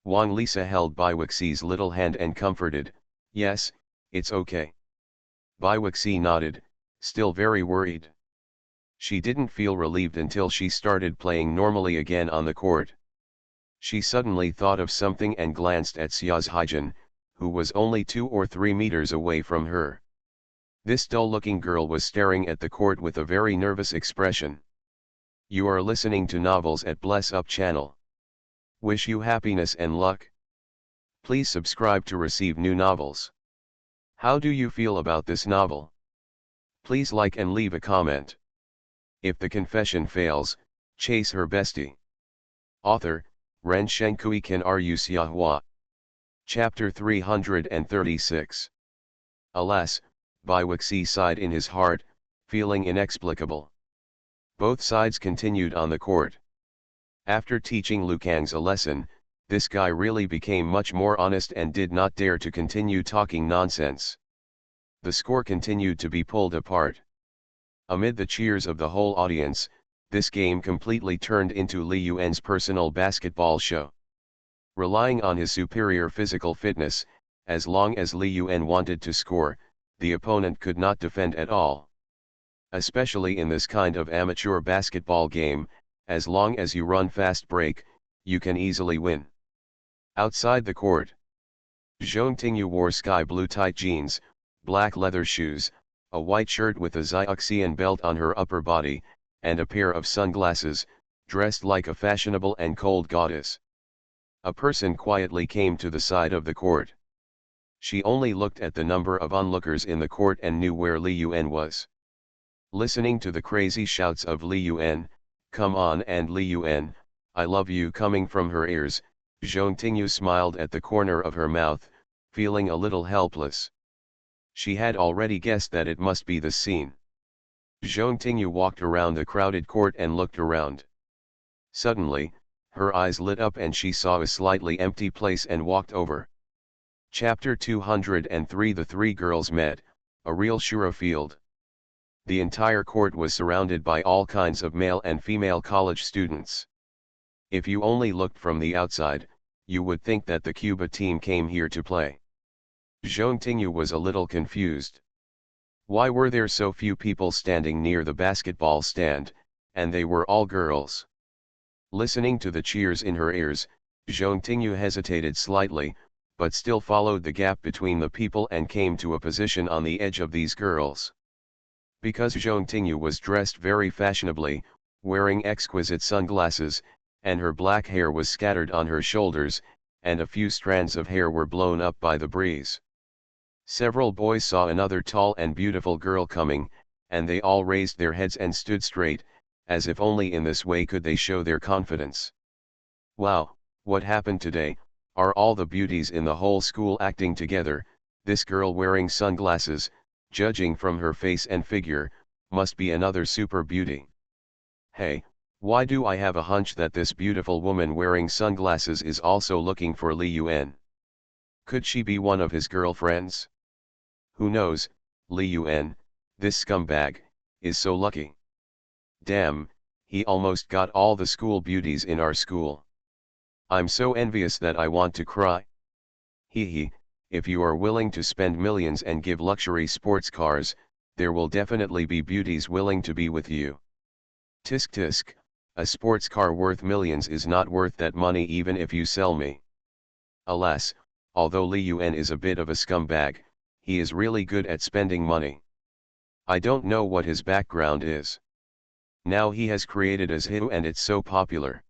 Wang Lisa held Bai Wuxi's little hand and comforted, yes, it's okay. Bai Wuxi nodded, still very worried. She didn't feel relieved until she started playing normally again on the court. She suddenly thought of something and glanced at Xia's Haijin, who was only 2 or 3 meters away from her. This dull-looking girl was staring at the court with a very nervous expression. You are listening to Novels at Bless Up channel. Wish you happiness and luck. Please subscribe to receive new novels. How do you feel about this novel? Please like and leave a comment. If the confession fails, chase her bestie. Author, Ren Shenkui Kan Ru Xiahua. Chapter 336. Alas, Bai Wuxi sighed in his heart, feeling inexplicable. Both sides continued on the court. After teaching Lu Kang's a lesson, this guy really became much more honest and did not dare to continue talking nonsense. The score continued to be pulled apart. Amid the cheers of the whole audience, this game completely turned into Li Yuan's personal basketball show. Relying on his superior physical fitness, as long as Li Yuan wanted to score, the opponent could not defend at all. Especially in this kind of amateur basketball game, as long as you run fast break, you can easily win. Outside the court, Zhong Tingyu wore sky blue tight jeans, black leather shoes, a white shirt with a Xiaoxian belt on her upper body, and a pair of sunglasses, dressed like a fashionable and cold goddess. A person quietly came to the side of the court. She only looked at the number of onlookers in the court and knew where Li Yuan was. Listening to the crazy shouts of Li Yuan, "Come on," and "Li Yuan, I love you" coming from her ears, Zhong Tingyu smiled at the corner of her mouth, feeling a little helpless. She had already guessed that it must be the scene. Zhong Tingyu walked around the crowded court and looked around. Suddenly, her eyes lit up and she saw a slightly empty place and walked over. Chapter 203. The three girls met, a real Shura field. The entire court was surrounded by all kinds of male and female college students. If you only looked from the outside, you would think that the Cuba team came here to play. Zhong Tingyu was a little confused. Why were there so few people standing near the basketball stand, and they were all girls? Listening to the cheers in her ears, Zhong Tingyu hesitated slightly, but still followed the gap between the people and came to a position on the edge of these girls. Because Zhong Tingyu was dressed very fashionably, wearing exquisite sunglasses, and her black hair was scattered on her shoulders, and a few strands of hair were blown up by the breeze. Several boys saw another tall and beautiful girl coming, and they all raised their heads and stood straight, as if only in this way could they show their confidence. Wow, what happened today? Are all the beauties in the whole school acting together? This girl wearing sunglasses, judging from her face and figure, must be another super beauty. Hey, why do I have a hunch that this beautiful woman wearing sunglasses is also looking for Li Yuan? Could she be one of his girlfriends? Who knows? Li Yuan, this scumbag, is so lucky. Damn, he almost got all the school beauties in our school. I'm so envious that I want to cry. Hee hee, if you are willing to spend millions and give luxury sports cars, there will definitely be beauties willing to be with you. Tisk tisk, a sports car worth millions is not worth that money even if you sell me. Alas, although Li Yuan is a bit of a scumbag, he is really good at spending money. I don't know what his background is. Now he has created as Hiu and it's so popular.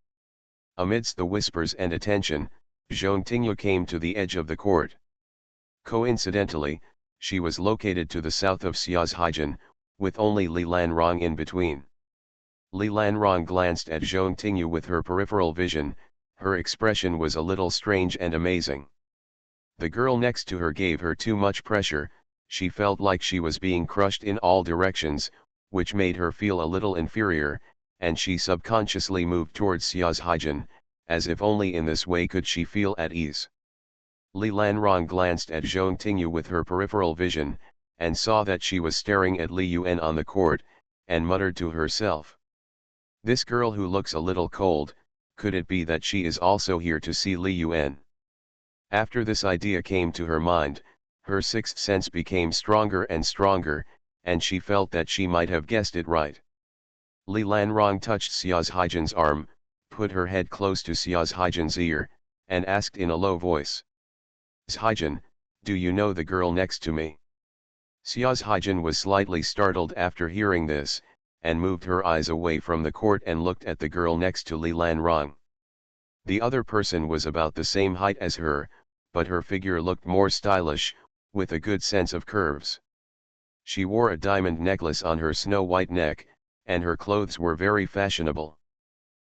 Amidst the whispers and attention, Zhong Tingyu came to the edge of the court. Coincidentally, she was located to the south of Xia's Haijin, with only Li Lanrong in between. Li Lanrong glanced at Zhong Tingyu with her peripheral vision. Her expression was a little strange and amazing. The girl next to her gave her too much pressure, she felt like she was being crushed in all directions, which made her feel a little inferior, and she subconsciously moved towards Xia's Haijin, as if only in this way could she feel at ease. Li Lanrong glanced at Zhong Tingyu with her peripheral vision, and saw that she was staring at Li Yuan on the court, and muttered to herself. This girl who looks a little cold, could it be that she is also here to see Li Yuan? After this idea came to her mind, her sixth sense became stronger and stronger, and she felt that she might have guessed it right. Li Lanrong touched Xia's Haijin's arm, put her head close to Xia's Haijin's ear, and asked in a low voice. Haijin, do you know the girl next to me? Xia's Haijin was slightly startled after hearing this, and moved her eyes away from the court and looked at the girl next to Li Lanrong. The other person was about the same height as her, but her figure looked more stylish, with a good sense of curves. She wore a diamond necklace on her snow-white neck, and her clothes were very fashionable.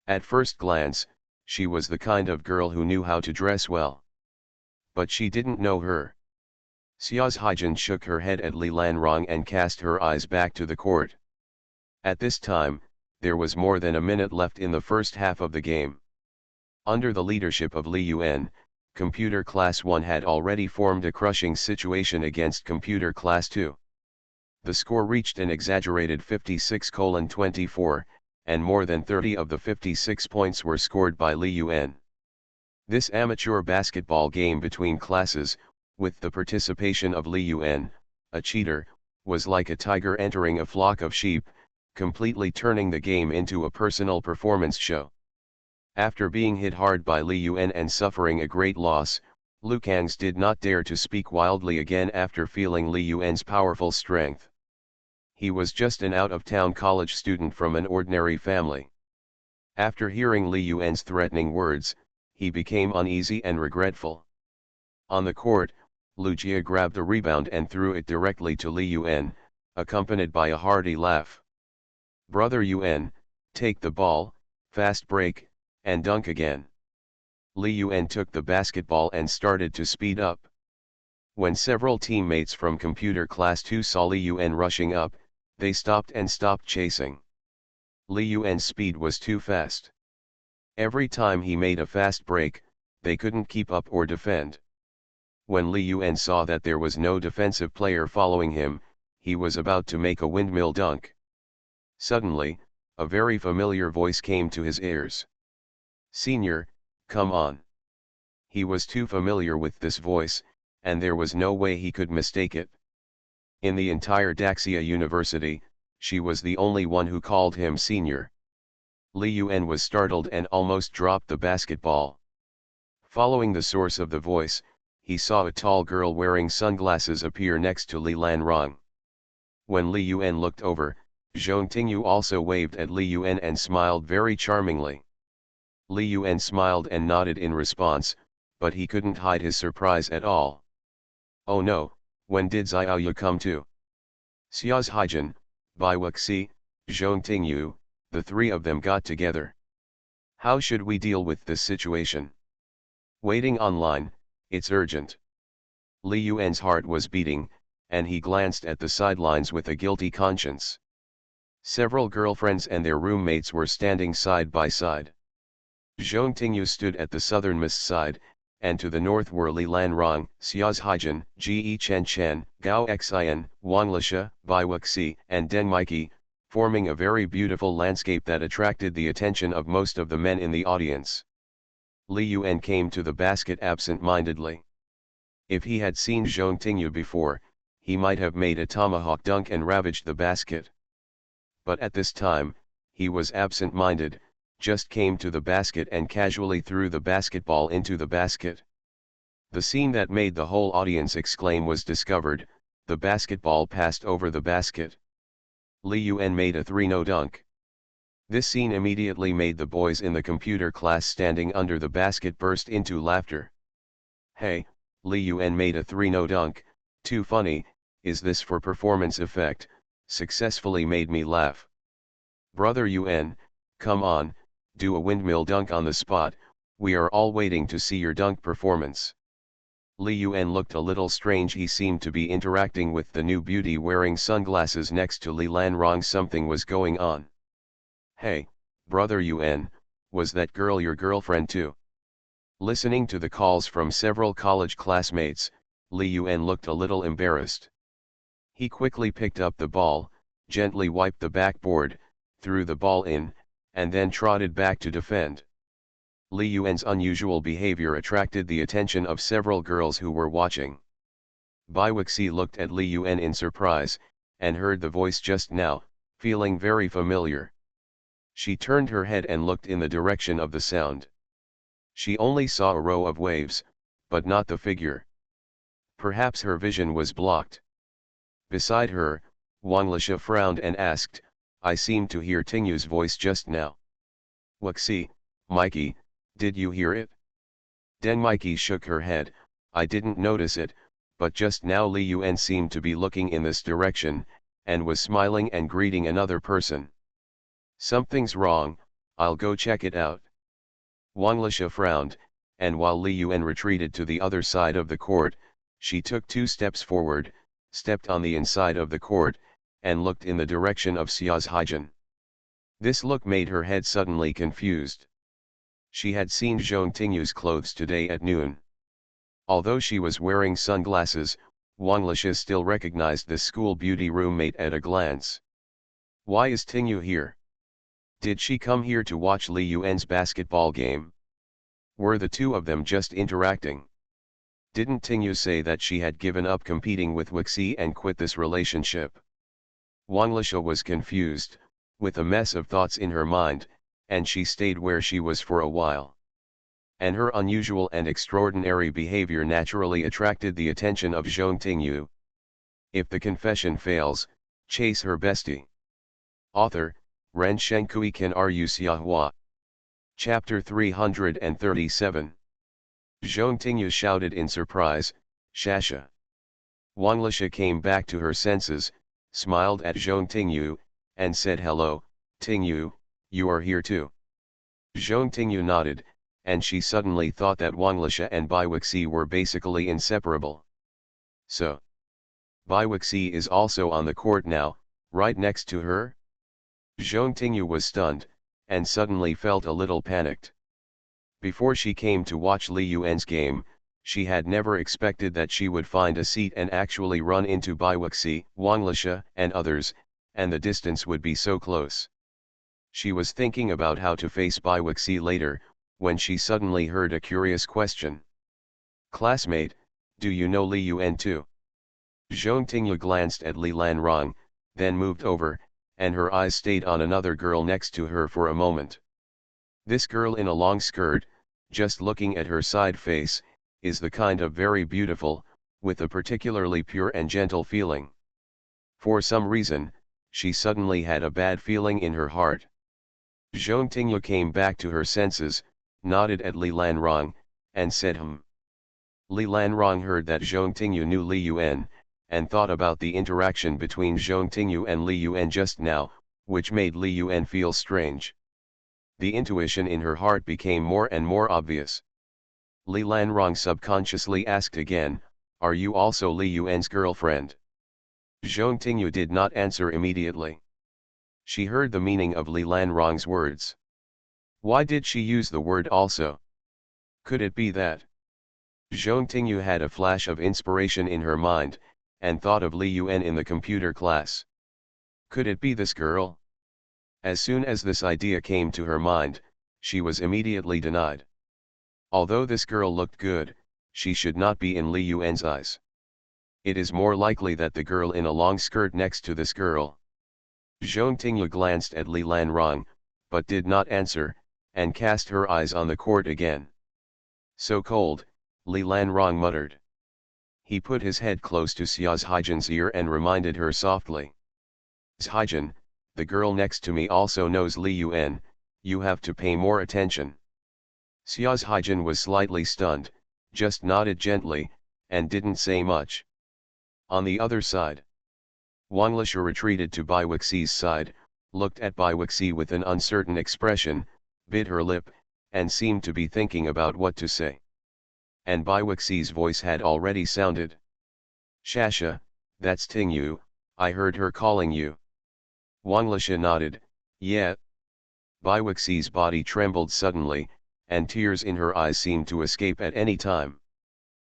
At first glance, she was the kind of girl who knew how to dress well. But she didn't know her. Xia's Haijin shook her head at Li Lanrong and cast her eyes back to the court. At this time, there was more than a minute left in the first half of the game. Under the leadership of Li Yuan, Computer Class 1 had already formed a crushing situation against Computer Class 2. The score reached an exaggerated 56:24, and more than 30 of the 56 points were scored by Li Yuan. This amateur basketball game between classes, with the participation of Li Yuan, a cheater, was like a tiger entering a flock of sheep, completely turning the game into a personal performance show. After being hit hard by Li Yuan and suffering a great loss, Lu Kangs did not dare to speak wildly again after feeling Li Yuan's powerful strength. He was just an out-of-town college student from an ordinary family. After hearing Li Yuan's threatening words, he became uneasy and regretful. On the court, Lu Jia grabbed a rebound and threw it directly to Li Yuan, accompanied by a hearty laugh. Brother Yuan, take the ball, fast break, and dunk again. Li Yuan took the basketball and started to speed up. When several teammates from Computer Class 2 saw Li Yuan rushing up, they stopped chasing. Li Yuan's speed was too fast. Every time he made a fast break, they couldn't keep up or defend. When Li Yuan saw that there was no defensive player following him, he was about to make a windmill dunk. Suddenly, a very familiar voice came to his ears. Senior, come on. He was too familiar with this voice, and there was no way he could mistake it. In the entire Daxia University, she was the only one who called him senior. Li Yuan was startled and almost dropped the basketball. Following the source of the voice, he saw a tall girl wearing sunglasses appear next to Li Lanrong. When Li Yuan looked over, Zhong Tingyu also waved at Li Yuan and smiled very charmingly. Li Yuan smiled and nodded in response, but he couldn't hide his surprise at all. Oh no, when did Xiaoyu come too? Xia's Haijin, Bai Wuxi, Zhong Tingyu, the three of them got together. How should we deal with this situation? Waiting online, it's urgent. Li Yuan's heart was beating, and he glanced at the sidelines with a guilty conscience. Several girlfriends and their roommates were standing side by side. Zhong Tingyu stood at the southernmost side, and to the north were Li Lanrong, Xiaz Haijin, Ji Chen Chen, Gao Xian, Wang Lisha, Bai Wuxi, and Deng Maiki, forming a very beautiful landscape that attracted the attention of most of the men in the audience. Li Yuan came to the basket absent-mindedly. If he had seen Zhong Tingyu before, he might have made a tomahawk dunk and ravaged the basket. But at this time, he was absent-minded, just came to the basket and casually threw the basketball into the basket. The scene that made the whole audience exclaim was discovered. The basketball passed over the basket. Li Yuan made a 3-no dunk. This scene immediately made the boys in the computer class standing under the basket burst into laughter. Hey, Li Yuan made a 3-no dunk, too funny, is this for performance effect, successfully made me laugh. Brother Yuan, come on, do a windmill dunk on the spot, we are all waiting to see your dunk performance. Li Yuan looked a little strange. He seemed to be interacting with the new beauty wearing sunglasses next to Li Lanrong. Something was going on. Hey, brother Yuan, was that girl your girlfriend too? Listening to the calls from several college classmates, Li Yuan looked a little embarrassed. He quickly picked up the ball, gently wiped the backboard, threw the ball in, and then trotted back to defend. Li Yuan's unusual behavior attracted the attention of several girls who were watching. Bai Wuxi looked at Li Yuan in surprise, and heard the voice just now, feeling very familiar. She turned her head and looked in the direction of the sound. She only saw a row of waves, but not the figure. Perhaps her vision was blocked. Beside her, Wang Lisha frowned and asked, I seemed to hear Tingyu's voice just now. Wuxi, Mikey, did you hear it? Deng Maiki shook her head, I didn't notice it, but just now Li Yuan seemed to be looking in this direction, and was smiling and greeting another person. Something's wrong, I'll go check it out. Wang Lisha frowned, and while Li Yuan retreated to the other side of the court, she took 2 steps forward, stepped on the inside of the court, and looked in the direction of Xiaz Haijin. This look made her head suddenly confused. She had seen Zhong Tingyu's clothes today at noon. Although she was wearing sunglasses, Wang Lisha still recognized this school beauty roommate at a glance. Why is Tingyu here? Did she come here to watch Li Yuan's basketball game? Were the two of them just interacting? Didn't Tingyu say that she had given up competing with Wuxi and quit this relationship? Wang Lisha was confused, with a mess of thoughts in her mind, and she stayed where she was for a while. And her unusual and extraordinary behavior naturally attracted the attention of Zhong Tingyu. If the confession fails, chase her bestie. Author, Ren Shenkui Kan Ru Xiahua. Chapter 337. Zhong Tingyu shouted in surprise, Shasha. Wang Lisha came back to her senses, smiled at Zhong Tingyu, and said hello, Tingyu, you are here too. Zhong Tingyu nodded, and she suddenly thought that Wang Lisha and Bai Wuxi were basically inseparable. So, Bai Wuxi is also on the court now, right next to her? Zhong Tingyu was stunned, and suddenly felt a little panicked. Before she came to watch Li Yuan's game, she had never expected that she would find a seat and actually run into Bai Wuxi, Wang Lisha, and others, and the distance would be so close. She was thinking about how to face Bai Wuxi later, when she suddenly heard a curious question. Classmate, do you know Li Yuan too? Zhong Tingyu glanced at Li Lanrong, then moved over, and her eyes stayed on another girl next to her for a moment. This girl in a long skirt, just looking at her side face, is the kind of very beautiful, with a particularly pure and gentle feeling. For some reason, she suddenly had a bad feeling in her heart. Zhong Tingyu came back to her senses, nodded at Li Lanrong, and said Li Lanrong heard that Zhong Tingyu knew Li Yuan, and thought about the interaction between Zhong Tingyu and Li Yuan just now, which made Li Yuan feel strange. The intuition in her heart became more and more obvious. Li Lanrong subconsciously asked again, "Are you also Li Yuan's girlfriend?" Zhong Tingyu did not answer immediately. She heard the meaning of Li Lanrong's words. Why did she use the word also? Could it be that? Zhong Tingyu had a flash of inspiration in her mind, and thought of Li Yuan in the computer class. Could it be this girl? As soon as this idea came to her mind, she was immediately denied. Although this girl looked good, she should not be in Li Yuan's eyes. It is more likely that the girl in a long skirt next to this girl. Zhong Tingyu glanced at Li Lanrong, but did not answer, and cast her eyes on the court again. So cold, Li Lanrong muttered. He put his head close to Xia Zhaijin's ear and reminded her softly. Zhaijin, the girl next to me also knows Li Yuan, you have to pay more attention. Xia Zhaijin was slightly stunned, just nodded gently, and didn't say much. On the other side, Wang Lisha retreated to Bai Wuxi's side, looked at Bai Wuxi with an uncertain expression, bit her lip, and seemed to be thinking about what to say. And Bai Wuxi's voice had already sounded. Shasha, that's Tingyu, I heard her calling you. Wang Lisha nodded, yeah. Bai Wuxi's body trembled suddenly, and tears in her eyes seemed to escape at any time.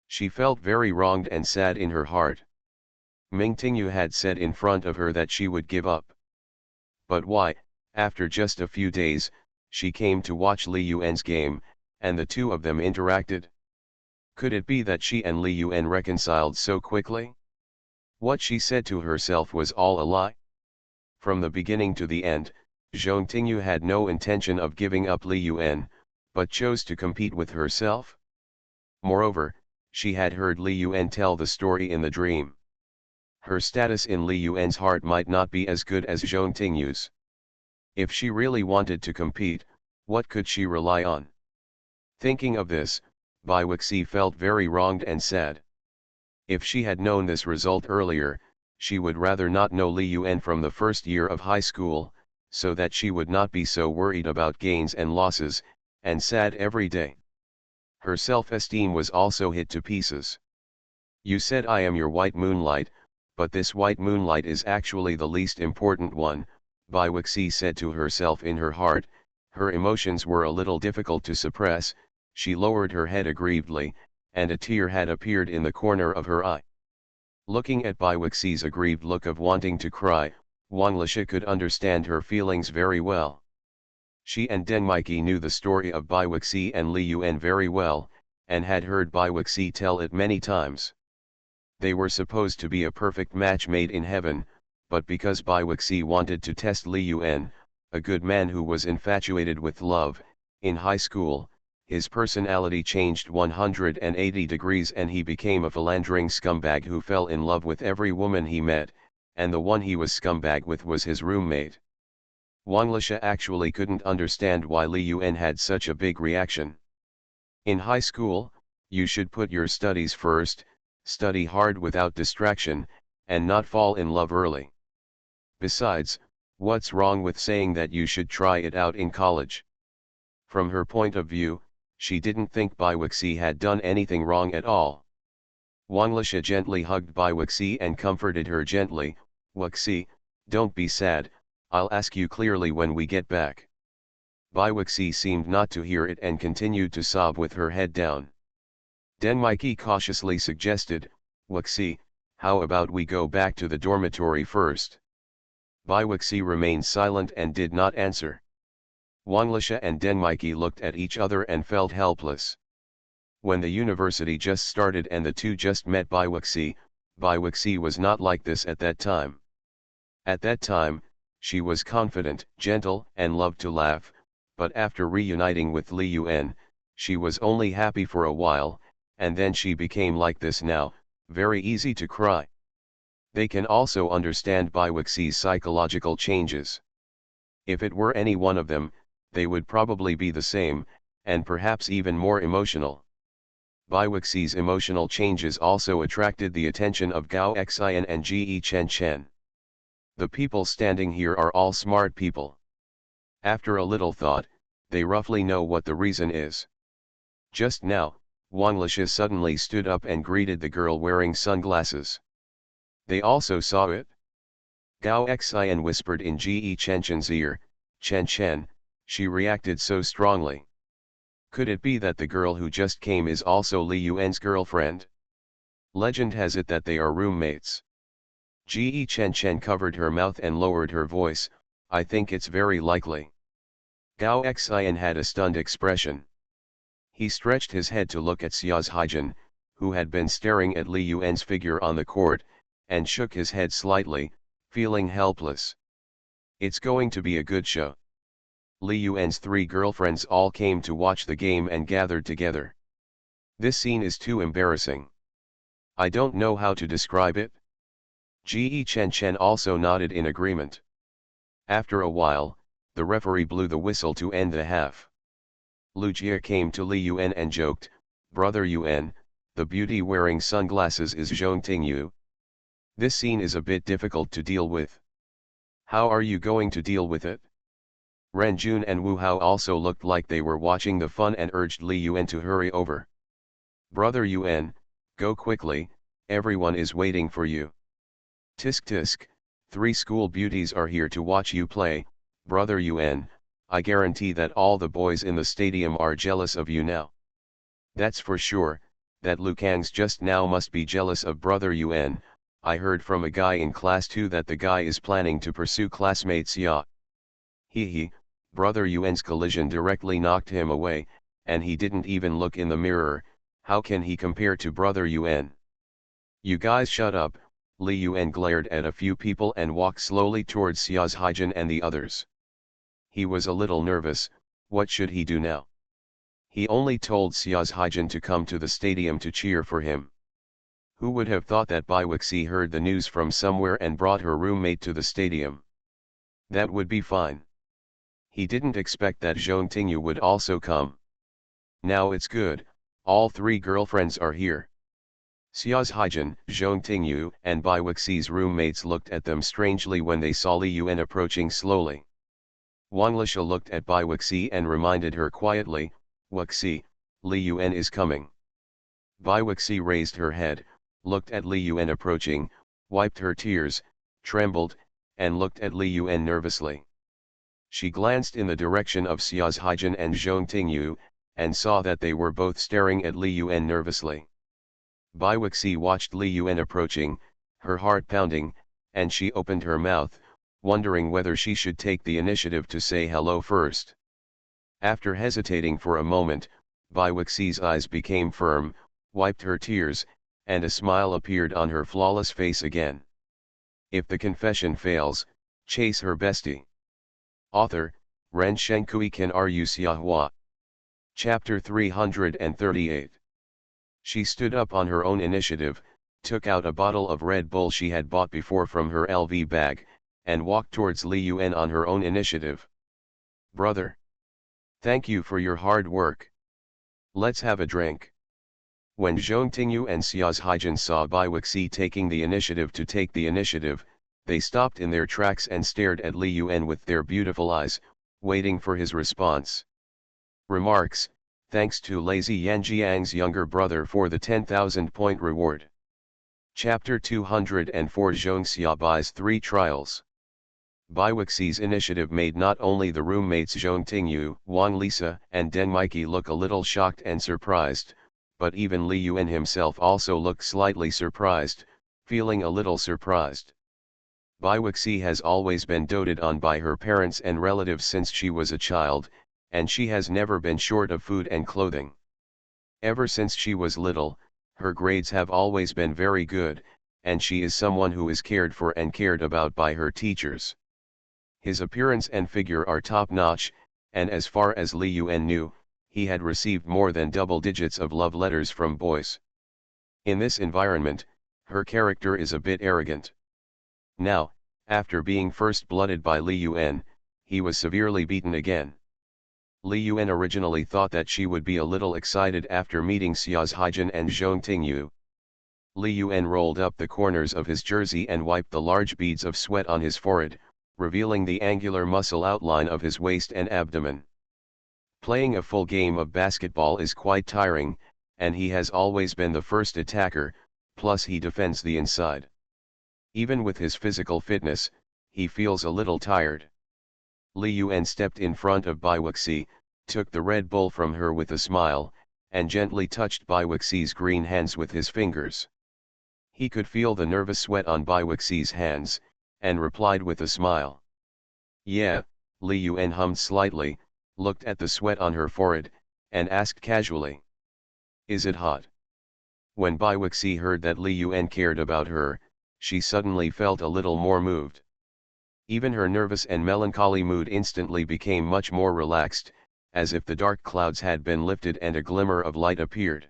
She felt very wronged and sad in her heart. Ming Tingyu had said in front of her that she would give up. But why, after just a few days, she came to watch Li Yuan's game, and the two of them interacted? Could it be that she and Li Yuan reconciled so quickly? What she said to herself was all a lie? From the beginning to the end, Zhong Tingyu had no intention of giving up Li Yuan, but chose to compete with herself? Moreover, she had heard Li Yuan tell the story in the dream. Her status in Li Yuan's heart might not be as good as Zhong Tingyu's. If she really wanted to compete, what could she rely on? Thinking of this, Bai Wuxi felt very wronged and sad. If she had known this result earlier, she would rather not know Li Yuan from the first year of high school, so that she would not be so worried about gains and losses, and sad every day. Her self-esteem was also hit to pieces. You said I am your white moonlight, but this white moonlight is actually the least important one, Bai Wuxi said to herself in her heart. Her emotions were a little difficult to suppress. She lowered her head aggrievedly, and a tear had appeared in the corner of her eye. Looking at Bai Wuxi's aggrieved look of wanting to cry, Wang Lisha could understand her feelings very well. She and Deng Maiki knew the story of Bai Wuxi and Li Yuan very well, and had heard Bai Wuxi tell it many times. They were supposed to be a perfect match made in heaven, but because Bai Wuxi wanted to test Li Yuan, a good man who was infatuated with love, in high school, his personality changed 180 degrees and he became a philandering scumbag who fell in love with every woman he met, and the one he was scumbag with was his roommate. Wang Lisha actually couldn't understand why Li Yuan had such a big reaction. In high school, you should put your studies first, study hard without distraction, and not fall in love early. Besides, what's wrong with saying that you should try it out in college? From her point of view, she didn't think Bai Wuxi had done anything wrong at all. Wang Lisha gently hugged Bai Wuxi and comforted her gently. Wuxi, don't be sad, I'll ask you clearly when we get back. Bai Wuxi seemed not to hear it and continued to sob with her head down. Deng Maiki cautiously suggested, Wuxi, how about we go back to the dormitory first? Bai Wuxi remained silent and did not answer. Wang Lisha and Deng Maiki looked at each other and felt helpless. When the university just started and the two just met Bai Wuxi was not like this at that time. At that time, she was confident, gentle, and loved to laugh, but after reuniting with Li Yuan, she was only happy for a while, and then she became like this now, very easy to cry. They can also understand Bai Wuxi's psychological changes. If it were any one of them, they would probably be the same, and perhaps even more emotional. Baiwexi's emotional changes also attracted the attention of Gao Xian and Ge Chen Chen. The people standing here are all smart people. After a little thought, they roughly know what the reason is. Just now, Wang Lisha suddenly stood up and greeted the girl wearing sunglasses. They also saw it. Gao Xian whispered in Ge Chen Chen's ear, "Chen Chen," she reacted so strongly. Could it be that the girl who just came is also Li Yuan's girlfriend? Legend has it that they are roommates. Ge Chen Chen covered her mouth and lowered her voice, "I think it's very likely." Gao Xian had a stunned expression. He stretched his head to look at Xia's Haijin, who had been staring at Li Yuan's figure on the court, and shook his head slightly, feeling helpless. It's going to be a good show. Li Yuan's three girlfriends all came to watch the game and gathered together. This scene is too embarrassing. I don't know how to describe it. Ge Chen Chen also nodded in agreement. After a while, the referee blew the whistle to end the half. Lu Jie came to Li Yuan and joked, "Brother Yuan, the beauty wearing sunglasses is Zhong Tingyu. This scene is a bit difficult to deal with. How are you going to deal with it?" Ren Jun and Wu Hao also looked like they were watching the fun and urged Li Yuan to hurry over. "Brother Yuan, go quickly, everyone is waiting for you." "Tisk tisk, 3 school beauties are here to watch you play, Brother Yuan, I guarantee that all the boys in the stadium are jealous of you now." "That's for sure, that Lu Kangs just now must be jealous of Brother Yuan, I heard from a guy in class 2 that the guy is planning to pursue classmate Xia. He, Brother Yuan's collision directly knocked him away, and he didn't even look in the mirror, how can he compare to Brother Yuan?" "You guys shut up," Li Yuan glared at a few people and walked slowly towards Xia's Haijin and the others. He was a little nervous, what should he do now? He only told Xia's Haijin to come to the stadium to cheer for him. Who would have thought that Baiwexi heard the news from somewhere and brought her roommate to the stadium? That would be fine. He didn't expect that Zhong Tingyu would also come. Now it's good, all 3 girlfriends are here. Xia's Haijin, Zhong Tingyu, and Baiwexi's roommates looked at them strangely when they saw Li Yuan approaching slowly. Wang Lisha looked at Baiwexi and reminded her quietly, "Wexi, Li Yuan is coming." Baiwexi raised her head, looked at Li Yuan approaching, wiped her tears, trembled, and looked at Li Yuan nervously. She glanced in the direction of Xia's Haijin and Zhong Tingyu, and saw that they were both staring at Li Yuan nervously. Baiwexi watched Li Yuan approaching, her heart pounding, and she opened her mouth, wondering whether she should take the initiative to say hello first. After hesitating for a moment, Baiwexi's eyes became firm, wiped her tears, and a smile appeared on her flawless face again. If the confession fails, chase her bestie. Author, Ren Shenkui Kan Ru Xiahua. Chapter 338. She stood up on her own initiative, took out a bottle of Red Bull she had bought before from her LV bag, and walked towards Li Yuan on her own initiative. "Brother. Thank you for your hard work. Let's have a drink." When Zhong Tingyu and Xia's Haijin saw Baiwexi taking the initiative, they stopped in their tracks and stared at Li Yuan with their beautiful eyes, waiting for his response. Remarks, thanks to Lazy Yan Jiang's younger brother for the 10,000 point reward. Chapter 204 Zhong Xia buys 3 trials. Baiwexi's initiative made not only the roommates Zhong Tingyu, Wang Lisa, and Deng Mikey look a little shocked and surprised, but even Li Yuan himself also looked slightly surprised, feeling a little surprised. Baiwexi has always been doted on by her parents and relatives since she was a child, and she has never been short of food and clothing. Ever since she was little, her grades have always been very good, and she is someone who is cared for and cared about by her teachers. His appearance and figure are top-notch, and as far as Li Yuan knew, he had received more than double digits of love letters from boys. In this environment, her character is a bit arrogant. Now, after being first blooded by Li Yuan, he was severely beaten again. Li Yuan originally thought that she would be a little excited after meeting Xia's Haijin and Zhong Tingyu. Li Yuan rolled up the corners of his jersey and wiped the large beads of sweat on his forehead, revealing the angular muscle outline of his waist and abdomen. Playing a full game of basketball is quite tiring, and he has always been the first attacker, plus he defends the inside. Even with his physical fitness, he feels a little tired. Li Yuan stepped in front of Bai Wuxi, took the Red Bull from her with a smile, and gently touched Bai Wuxi's green hands with his fingers. He could feel the nervous sweat on Bai Wuxi's hands, and replied with a smile. Yeah, Li Yuan hummed slightly, looked at the sweat on her forehead, and asked casually. Is it hot? When Bai Wuxi heard that Li Yuan cared about her, she suddenly felt a little more moved. Even her nervous and melancholy mood instantly became much more relaxed, as if the dark clouds had been lifted and a glimmer of light appeared.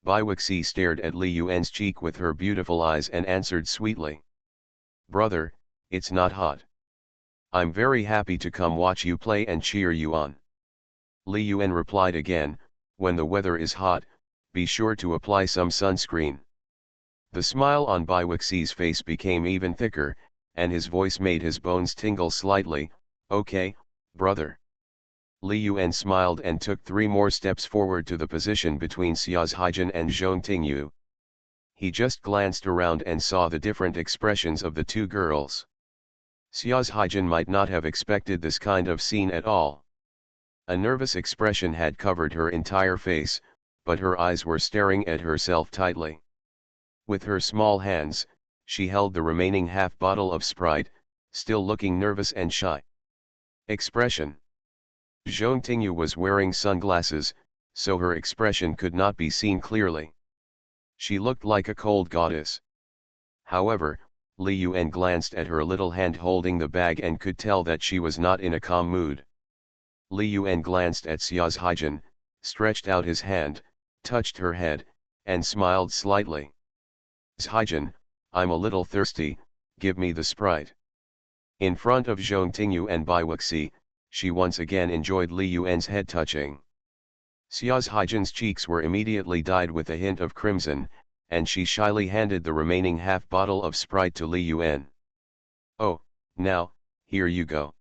Bai Wuxi stared at Li Yuan's cheek with her beautiful eyes and answered sweetly. Brother, it's not hot. I'm very happy to come watch you play and cheer you on. Li Yuan replied again, when the weather is hot, be sure to apply some sunscreen. The smile on Bai Wuxi's face became even thicker, and his voice made his bones tingle slightly. Okay, brother. Li Yuan smiled and took 3 more steps forward to the position between Xia's Haijin and Zhong Tingyu. He just glanced around and saw the different expressions of the 2 girls. Xia's Haijin might not have expected this kind of scene at all. A nervous expression had covered her entire face, but her eyes were staring at herself tightly. With her small hands, she held the remaining half bottle of Sprite, still looking nervous and shy. Expression. Zhong Tingyu was wearing sunglasses, so her expression could not be seen clearly. She looked like a cold goddess. However, Li Yuan glanced at her little hand holding the bag and could tell that she was not in a calm mood. Li Yuan glanced at Xia's Haijin, stretched out his hand, touched her head, and smiled slightly. Haijin, I'm a little thirsty, give me the Sprite. In front of Zhong Tingyu and Bai Wuxi, she once again enjoyed Li Yuan's head touching. Xia's Haijin's cheeks were immediately dyed with a hint of crimson, and she shyly handed the remaining half bottle of Sprite to Li Yuan. Oh, now, here you go.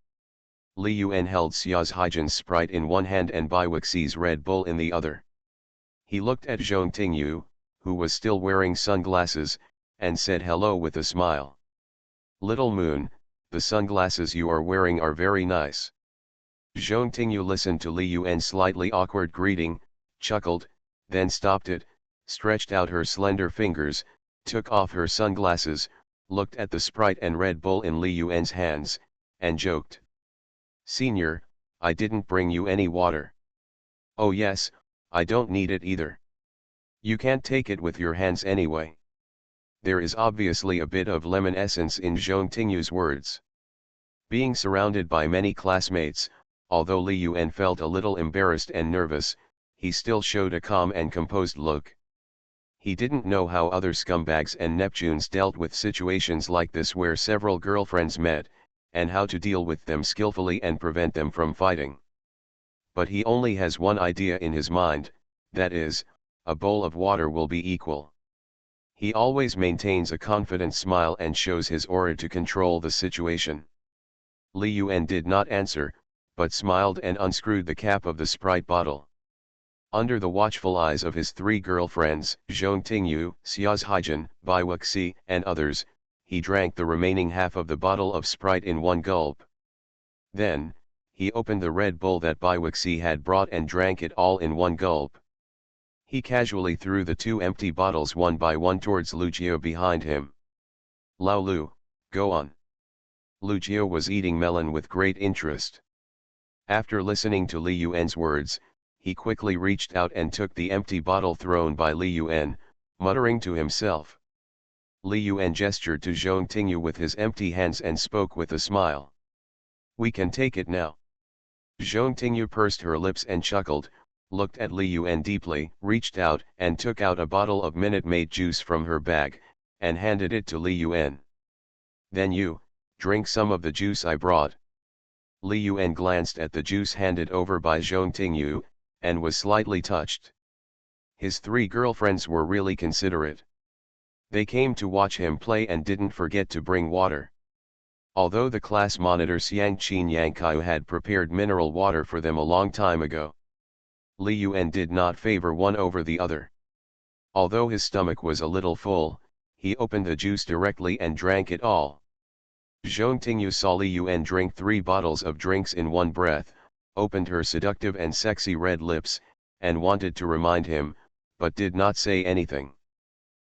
Li Yuan held Xia's Haijin's Sprite in one hand and Bai Wuxi's Red Bull in the other. He looked at Zhong Tingyu, who was still wearing sunglasses, and said hello with a smile. Little Moon, the sunglasses you are wearing are very nice. Zhong Tingyu listened to Li Yuan's slightly awkward greeting, chuckled, then stopped it, stretched out her slender fingers, took off her sunglasses, looked at the Sprite and Red Bull in Li Yuan's hands, and joked. Senior, I didn't bring you any water. Oh yes, I don't need it either. You can't take it with your hands anyway. There is obviously a bit of lemon essence in Zhong Tingyu's words. Being surrounded by many classmates, although Li Yuan felt a little embarrassed and nervous, he still showed a calm and composed look. He didn't know how other scumbags and Neptunes dealt with situations like this where several girlfriends met, and how to deal with them skillfully and prevent them from fighting. But he only has one idea in his mind, that is, a bowl of water will be equal. He always maintains a confident smile and shows his aura to control the situation. Li Yuan did not answer, but smiled and unscrewed the cap of the Sprite bottle. Under the watchful eyes of his 3 girlfriends, Zhong Tingyu, Xia's Haijin, Bai Wuxi, and others, he drank the remaining half of the bottle of Sprite in one gulp. Then, he opened the Red Bull that Bai Wuxi had brought and drank it all in one gulp. He casually threw the 2 empty bottles one by one towards Lucio behind him. Lao Lu, go on. Lucio was eating melon with great interest. After listening to Li Yuan's words, he quickly reached out and took the empty bottle thrown by Li Yuan, muttering to himself. Li Yuan gestured to Zhong Tingyu with his empty hands and spoke with a smile. We can take it now. Zhong Tingyu pursed her lips and chuckled, looked at Li Yuan deeply, reached out and took out a bottle of Minute Maid juice from her bag, and handed it to Li Yuan. Then you, drink some of the juice I brought. Li Yuan glanced at the juice handed over by Zhong Tingyu, and was slightly touched. His three girlfriends were really considerate. They came to watch him play and didn't forget to bring water. Although the class monitor Xiang Qin Yangqiu had prepared mineral water for them a long time ago, Li Yuan did not favor one over the other. Although his stomach was a little full, he opened the juice directly and drank it all. Zhong Tingyu saw Li Yuan drink 3 bottles of drinks in one breath, opened her seductive and sexy red lips, and wanted to remind him, but did not say anything.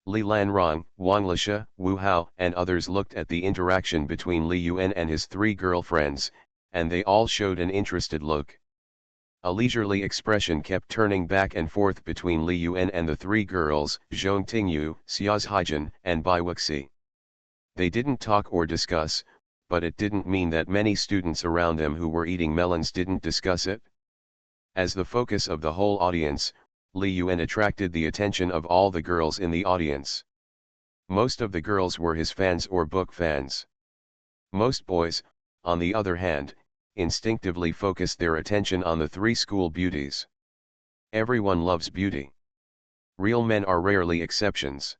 Li Lanrong, Wang Lisha, Wu Hao and others looked at the interaction between Li Yuan and his 3 girlfriends, and they all showed an interested look. A leisurely expression kept turning back and forth between Li Yuan and the 3 girls, Zhong Tingyu, Xiaz Haijin, and Bai Wuxi. They didn't talk or discuss, but it didn't mean that many students around them who were eating melons didn't discuss it. As the focus of the whole audience, Li Yuan attracted the attention of all the girls in the audience. Most of the girls were his fans or book fans. Most boys, on the other hand, instinctively focused their attention on the 3 school beauties. Everyone loves beauty. Real men are rarely exceptions.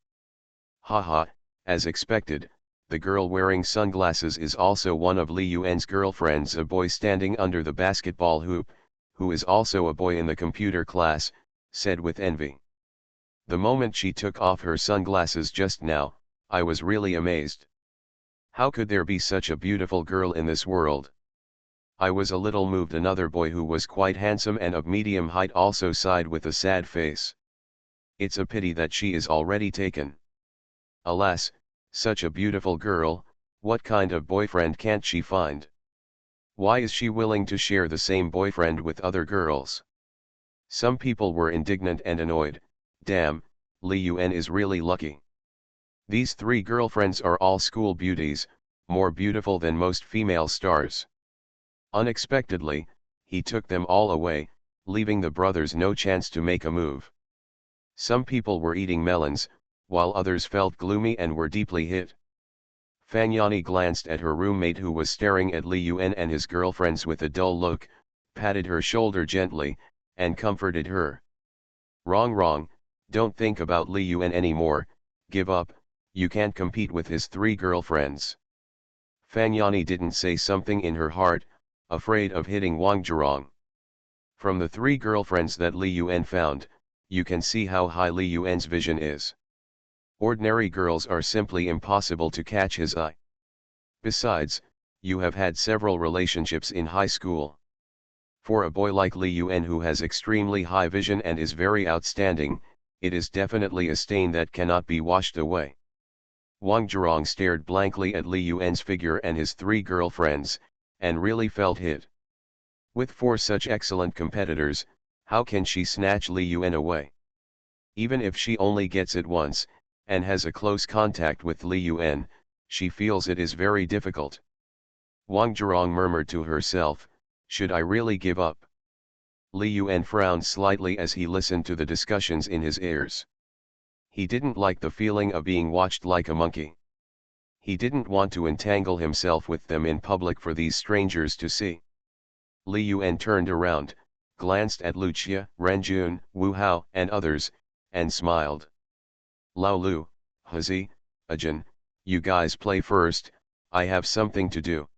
Haha, as expected, the girl wearing sunglasses is also one of Li Yuan's girlfriends, a boy standing under the basketball hoop, who is also a boy in the computer class, said with envy. The moment she took off her sunglasses just now, I was really amazed. How could there be such a beautiful girl in this world? I was a little moved. Another boy who was quite handsome and of medium height also sighed with a sad face. It's a pity that she is already taken. Alas, such a beautiful girl, what kind of boyfriend can't she find? Why is she willing to share the same boyfriend with other girls? Some people were indignant and annoyed. Damn, Li Yuan is really lucky. These 3 girlfriends are all school beauties, more beautiful than most female stars. Unexpectedly, he took them all away, leaving the brothers no chance to make a move. Some people were eating melons, while others felt gloomy and were deeply hit. Fang Yani glanced at her roommate who was staring at Li Yuan and his girlfriends with a dull look, patted her shoulder gently, and comforted her. Wrong, don't think about Li Yuan anymore, give up, you can't compete with his 3 girlfriends. Fang Yani didn't say something in her heart, afraid of hitting Wang Zhirong. From the 3 girlfriends that Li Yuan found, you can see how high Li Yuan's vision is. Ordinary girls are simply impossible to catch his eye. Besides, you have had several relationships in high school. For a boy like Li Yuan who has extremely high vision and is very outstanding, it is definitely a stain that cannot be washed away. Wang Zhirong stared blankly at Li Yuan's figure and his 3 girlfriends, and really felt hit. With 4 such excellent competitors, how can she snatch Li Yuan away? Even if she only gets it once, and has a close contact with Li Yuan, she feels it is very difficult. Wang Zhirong murmured to herself, should I really give up? Li Yuan frowned slightly as he listened to the discussions in his ears. He didn't like the feeling of being watched like a monkey. He didn't want to entangle himself with them in public for these strangers to see. Li Yuan turned around, glanced at Lucia, Renjun, Wu Hao and others, and smiled. Lao Lu, Hazi, Ajin, you guys play first, I have something to do.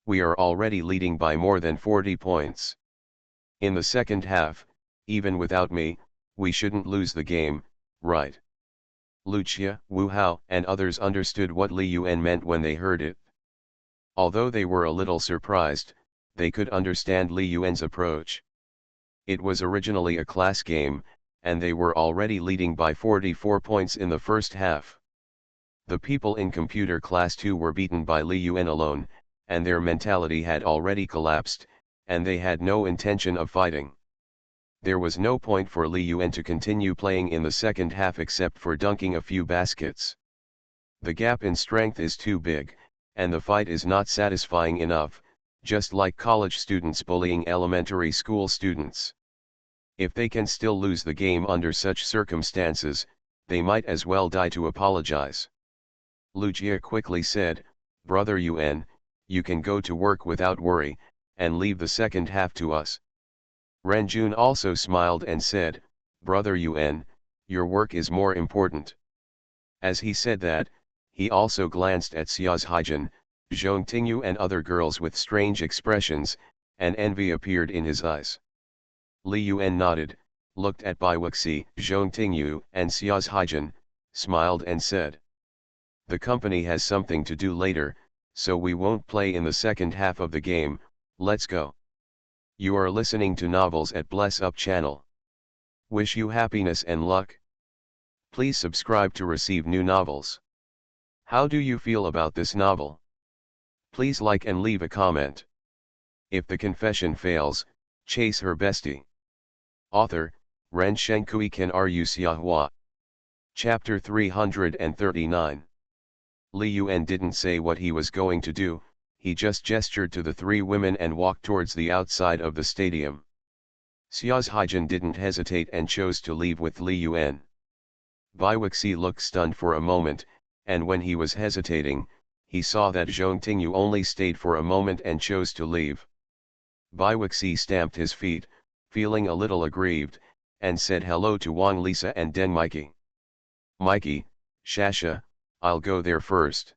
We are already leading by more than 40 points. In the second half, even without me, we shouldn't lose the game, right? Lucia, Wu Hao and others understood what Li Yuan meant when they heard it. Although they were a little surprised, they could understand Li Yuan's approach. It was originally a class game, and they were already leading by 44 points in the first half. The people in computer class 2 were beaten by Li Yuan alone, and their mentality had already collapsed, and they had no intention of fighting. There was no point for Li Yuan to continue playing in the second half except for dunking a few baskets. The gap in strength is too big, and the fight is not satisfying enough, just like college students bullying elementary school students. If they can still lose the game under such circumstances, they might as well die to apologize. Lucia quickly said, Brother Yuan, you can go to work without worry, and leave the second half to us. Renjun also smiled and said, Brother Yun, your work is more important. As he said that, he also glanced at Xia's Haijin, Zhong Tingyu and other girls with strange expressions, and envy appeared in his eyes. Li Yun nodded, looked at Bai Wuxi, Zhong Tingyu and Xia's Haijin, smiled and said, the company has something to do later, so we won't play in the second half of the game, let's go. You are listening to Novels at Bless Up channel. Wish you happiness and luck. Please subscribe to receive new novels. How do you feel about this novel? Please like and leave a comment. If the confession fails, chase her bestie. Author, Ren Shenkui Kan Ru Xiahua. Chapter 339. Li Yun didn't say what he was going to do, he just gestured to the three women and walked towards the outside of the stadium. Xia's Haijin didn't hesitate and chose to leave with Li Yun. Bai Wuxi looked stunned for a moment, and when he was hesitating, he saw that Zhong Tingyu only stayed for a moment and chose to leave. Bai Wuxi stamped his feet, feeling a little aggrieved, and said hello to Wang Lisa and Deng Mikey. Mikey, Shasha, I'll go there first.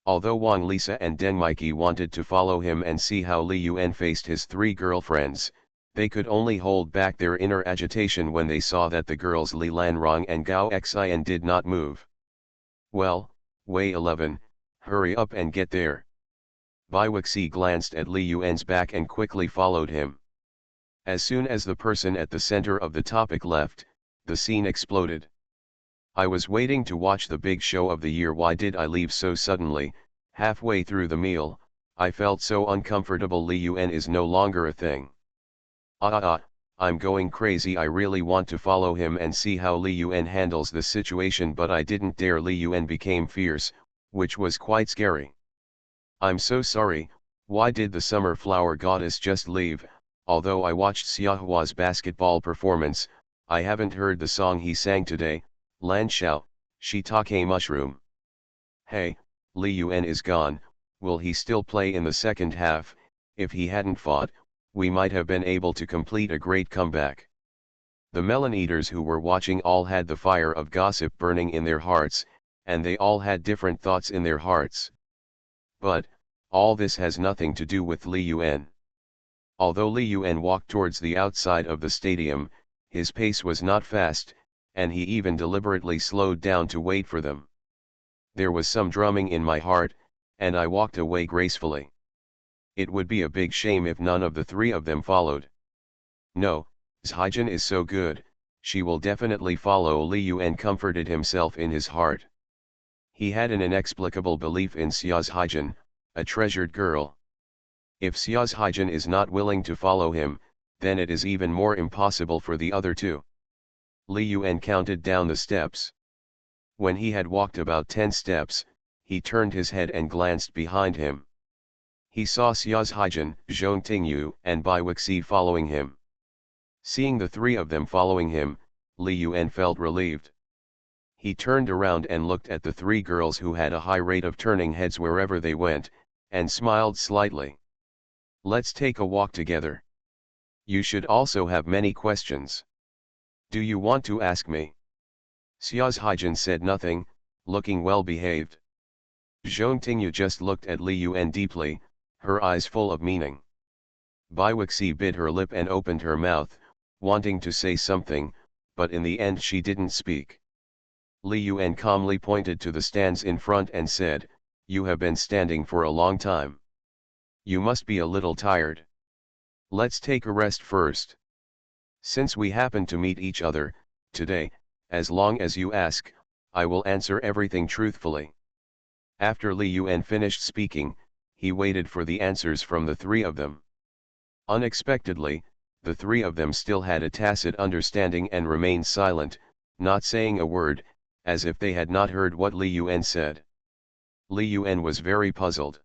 Although Wang Lisa and Deng Mikey wanted to follow him and see how Li Yun faced his three girlfriends, they could only hold back their inner agitation when they saw that the girls Li Lanrong and Gao Xian did not move. Well, Wei 11, hurry up and get there. Bai Wuxi glanced at Li Yun's back and quickly followed him. As soon as the person at the center of the topic left, the scene exploded. I was waiting to watch the big show of the year. Why did I leave so suddenly? Halfway through the meal, I felt so uncomfortable. Li Yun is no longer a thing. I'm going crazy. I really want to follow him and see how Li Yun handles the situation, but I didn't dare. Li Yun became fierce, which was quite scary. I'm so sorry, why did the summer flower goddess just leave? Although I watched Xiahua's basketball performance, I haven't heard the song he sang today. Lan Xiao, Shiitake mushroom. Hey, Li Yun is gone, will he still play in the second half? If he hadn't fought, we might have been able to complete a great comeback. The melon eaters who were watching all had the fire of gossip burning in their hearts, and they all had different thoughts in their hearts. But, all this has nothing to do with Li Yun. Although Li Yun walked towards the outside of the stadium, his pace was not fast, and he even deliberately slowed down to wait for them. There was some drumming in my heart, and I walked away gracefully. It would be a big shame if none of the three of them followed. No, Haijin is so good, she will definitely follow. Li Yun comforted himself in his heart. He had an inexplicable belief in Xia's Haijin, a treasured girl. If Xia's Haijin is not willing to follow him, then it is even more impossible for the other two. Li Yun counted down the steps. When he had walked about 10 steps, he turned his head and glanced behind him. He saw Xia's Haijin, Zhong Tingyu and Bai Wuxi following him. Seeing the three of them following him, Li Yun felt relieved. He turned around and looked at the three girls who had a high rate of turning heads wherever they went, and smiled slightly. Let's take a walk together. You should also have many questions. Do you want to ask me? Xia's Haijin said nothing, looking well behaved. Zhong Tingyu just looked at Li Yun deeply, her eyes full of meaning. Bai Wuxi bit her lip and opened her mouth, wanting to say something, but in the end she didn't speak. Li Yun calmly pointed to the stands in front and said, you have been standing for a long time. You must be a little tired. Let's take a rest first. Since we happen to meet each other, today, as long as you ask, I will answer everything truthfully. After Li Yun finished speaking, he waited for the answers from the three of them. Unexpectedly, the three of them still had a tacit understanding and remained silent, not saying a word, as if they had not heard what Li Yun said. Li Yun was very puzzled.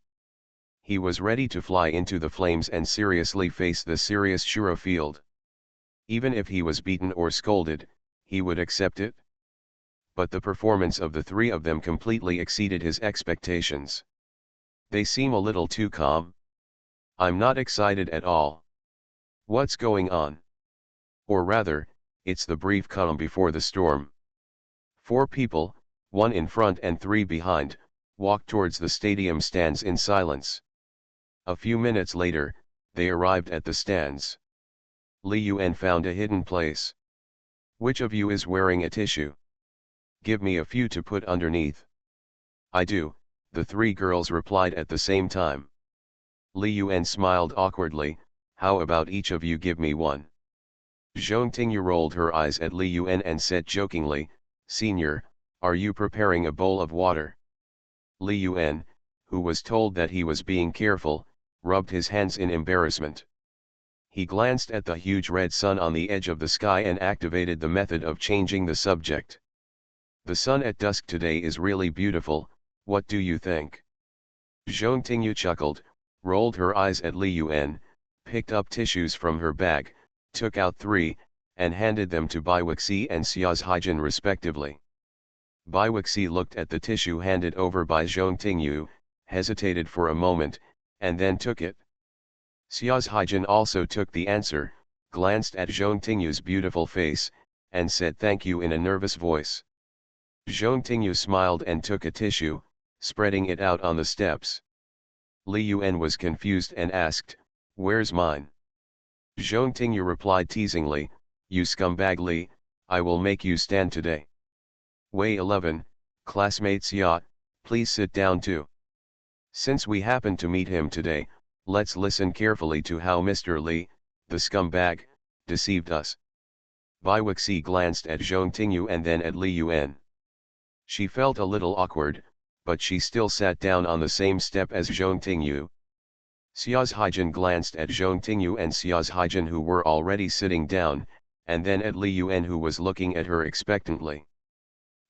He was ready to fly into the flames and seriously face the serious Shura field. Even if he was beaten or scolded, he would accept it. But the performance of the three of them completely exceeded his expectations. They seem a little too calm. I'm not excited at all. What's going on? Or rather, it's the brief calm before the storm. 4 people, 1 in front and 3 behind, walked towards the stadium stands in silence. A few minutes later, they arrived at the stands. Li Yuan found a hidden place. Which of you is wearing a tissue? Give me a few to put underneath. I do, the 3 girls replied at the same time. Li Yuan smiled awkwardly, how about each of you give me one? Zhong Tingyu rolled her eyes at Li Yuan and said jokingly, Senior, are you preparing a bowl of water? Li Yuan, who was told that he was being careful, rubbed his hands in embarrassment. He glanced at the huge red sun on the edge of the sky and activated the method of changing the subject. The sun at dusk today is really beautiful, what do you think? Zhong Tingyu chuckled, rolled her eyes at Li Yuan, picked up tissues from her bag, took out 3, and handed them to Bai Wuxi and Xia's Haijin respectively. Bai Wuxi looked at the tissue handed over by Zhong Tingyu, hesitated for a moment, and then took it. Xia's Haijin also took the answer, glanced at Zhong Tingyu's beautiful face, and said thank you in a nervous voice. Zhong Tingyu smiled and took a tissue, spreading it out on the steps. Li Yuan was confused and asked, where's mine? Zhong Tingyu replied teasingly, you scumbag Li, I will make you stand today. Wei 11, classmate Xia, please sit down too. Since we happen to meet him today, let's listen carefully to how Mr. Li, the scumbag, deceived us. Bai Wuxi glanced at Zhong Tingyu and then at Li Yuan. She felt a little awkward, but she still sat down on the same step as Zhong Tingyu. Xia's Haijin glanced at Zhong Tingyu and Xia's Haijin who were already sitting down, and then at Li Yuan who was looking at her expectantly.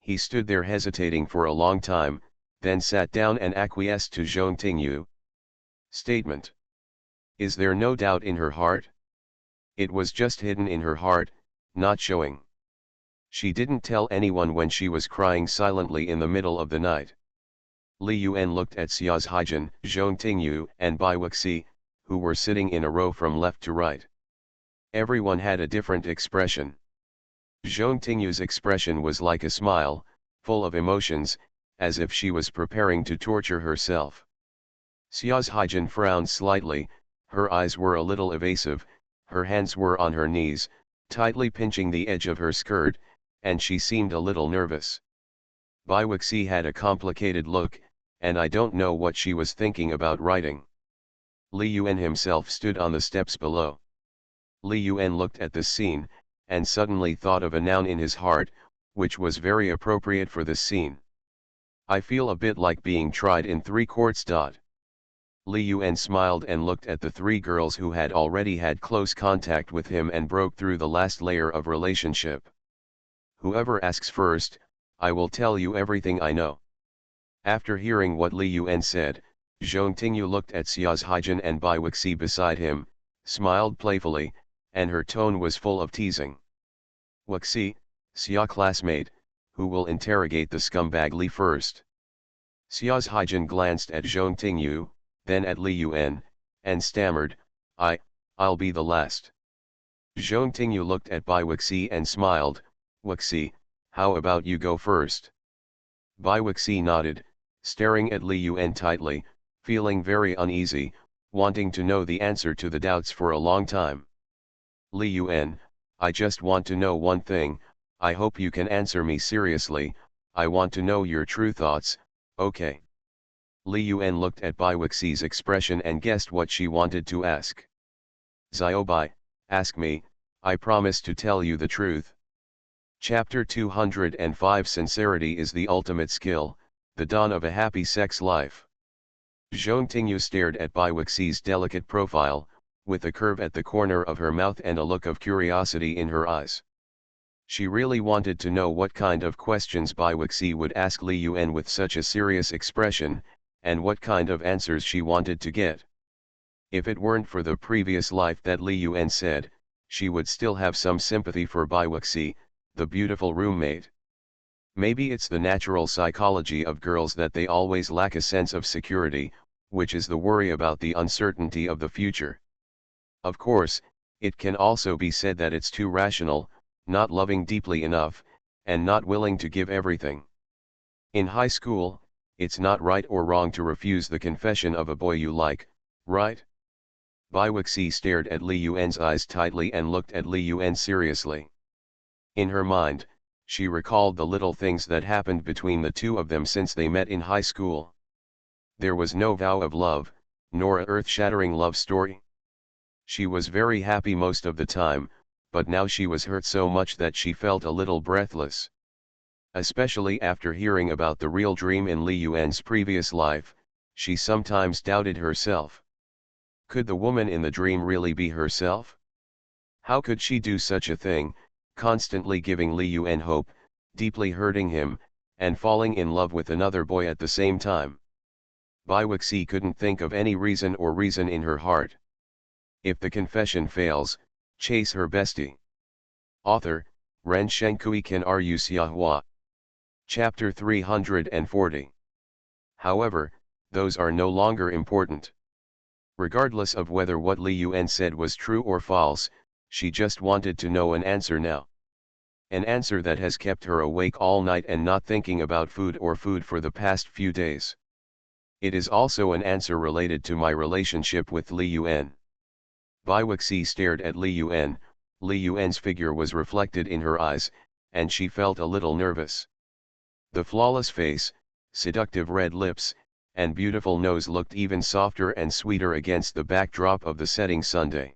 He stood there hesitating for a long time, then sat down and acquiesced to Zhong Tingyu. Statement. Is there no doubt in her heart? It was just hidden in her heart, not showing. She didn't tell anyone when she was crying silently in the middle of the night. Li Yuan looked at Xia's Haijin, Zhong Tingyu and Bai Wuxi, who were sitting in a row from left to right. Everyone had a different expression. Zhong Tingyu's expression was like a smile, full of emotions, as if she was preparing to torture herself. Xia's Haijin frowned slightly, her eyes were a little evasive, her hands were on her knees, tightly pinching the edge of her skirt, and she seemed a little nervous. Bai Wuxi had a complicated look, and I don't know what she was thinking about writing. Li Yuan himself stood on the steps below. Li Yuan looked at this scene, and suddenly thought of a noun in his heart, which was very appropriate for this scene. I feel a bit like being tried in 3 courts. Li Yuan smiled and looked at the 3 girls who had already had close contact with him and broke through the last layer of relationship. Whoever asks first, I will tell you everything I know. After hearing what Li Yuan said, Zhong Tingyu looked at Xia's Haijin and Bai Wuxi beside him, smiled playfully, and her tone was full of teasing. Wuxi, Xia classmate, who will interrogate the scumbag Li first? Xia's Haijin glanced at Zhong Tingyu, then at Li Yuan, and stammered, I'll be the last. Zhong Tingyu looked at Bai Wuxi and smiled, Wuxi, how about you go first? Bai Wuxi nodded, staring at Li Yuan tightly, feeling very uneasy, wanting to know the answer to the doubts for a long time. Li Yuan, I just want to know one thing, I hope you can answer me seriously, I want to know your true thoughts, okay? Li Yuan looked at Bai Wuxi's expression and guessed what she wanted to ask. Xiaobai, ask me, I promise to tell you the truth. Chapter 205 Sincerity is the ultimate skill, the dawn of a happy sex life. Zhong Tingyu stared at Bai Wuxi's delicate profile, with a curve at the corner of her mouth and a look of curiosity in her eyes. She really wanted to know what kind of questions Bai Wuxi would ask Li Yuan with such a serious expression, and what kind of answers she wanted to get. If it weren't for the previous life that Li Yuan said, she would still have some sympathy for Bai Wuxi, the beautiful roommate. Maybe it's the natural psychology of girls that they always lack a sense of security, which is the worry about the uncertainty of the future. Of course, it can also be said that it's too rational, not loving deeply enough, and not willing to give everything. In high school, it's not right or wrong to refuse the confession of a boy you like, right? Bai Wuxi stared at Li Yuan's eyes tightly and looked at Li Yuan seriously. In her mind, she recalled the little things that happened between the two of them since they met in high school. There was no vow of love, nor a earth-shattering love story. She was very happy most of the time, but now she was hurt so much that she felt a little breathless. Especially after hearing about the real dream in Li Yuan's previous life, she sometimes doubted herself. Could the woman in the dream really be herself? How could she do such a thing, constantly giving Li Yuan hope, deeply hurting him, and falling in love with another boy at the same time? Bai Wuxi couldn't think of any reason in her heart. If the confession fails, chase her bestie. Author, Ren Shenkui Kan Ru Xiahua. Chapter 340. However, those are no longer important. Regardless of whether what Li Yuan said was true or false, she just wanted to know an answer now. An answer that has kept her awake all night and not thinking about food for the past few days. It is also an answer related to my relationship with Li Yuan. Bai Wuxi stared at Li Yuan. Li Yuan's figure was reflected in her eyes, and she felt a little nervous. The flawless face, seductive red lips, and beautiful nose looked even softer and sweeter against the backdrop of the setting Sunday.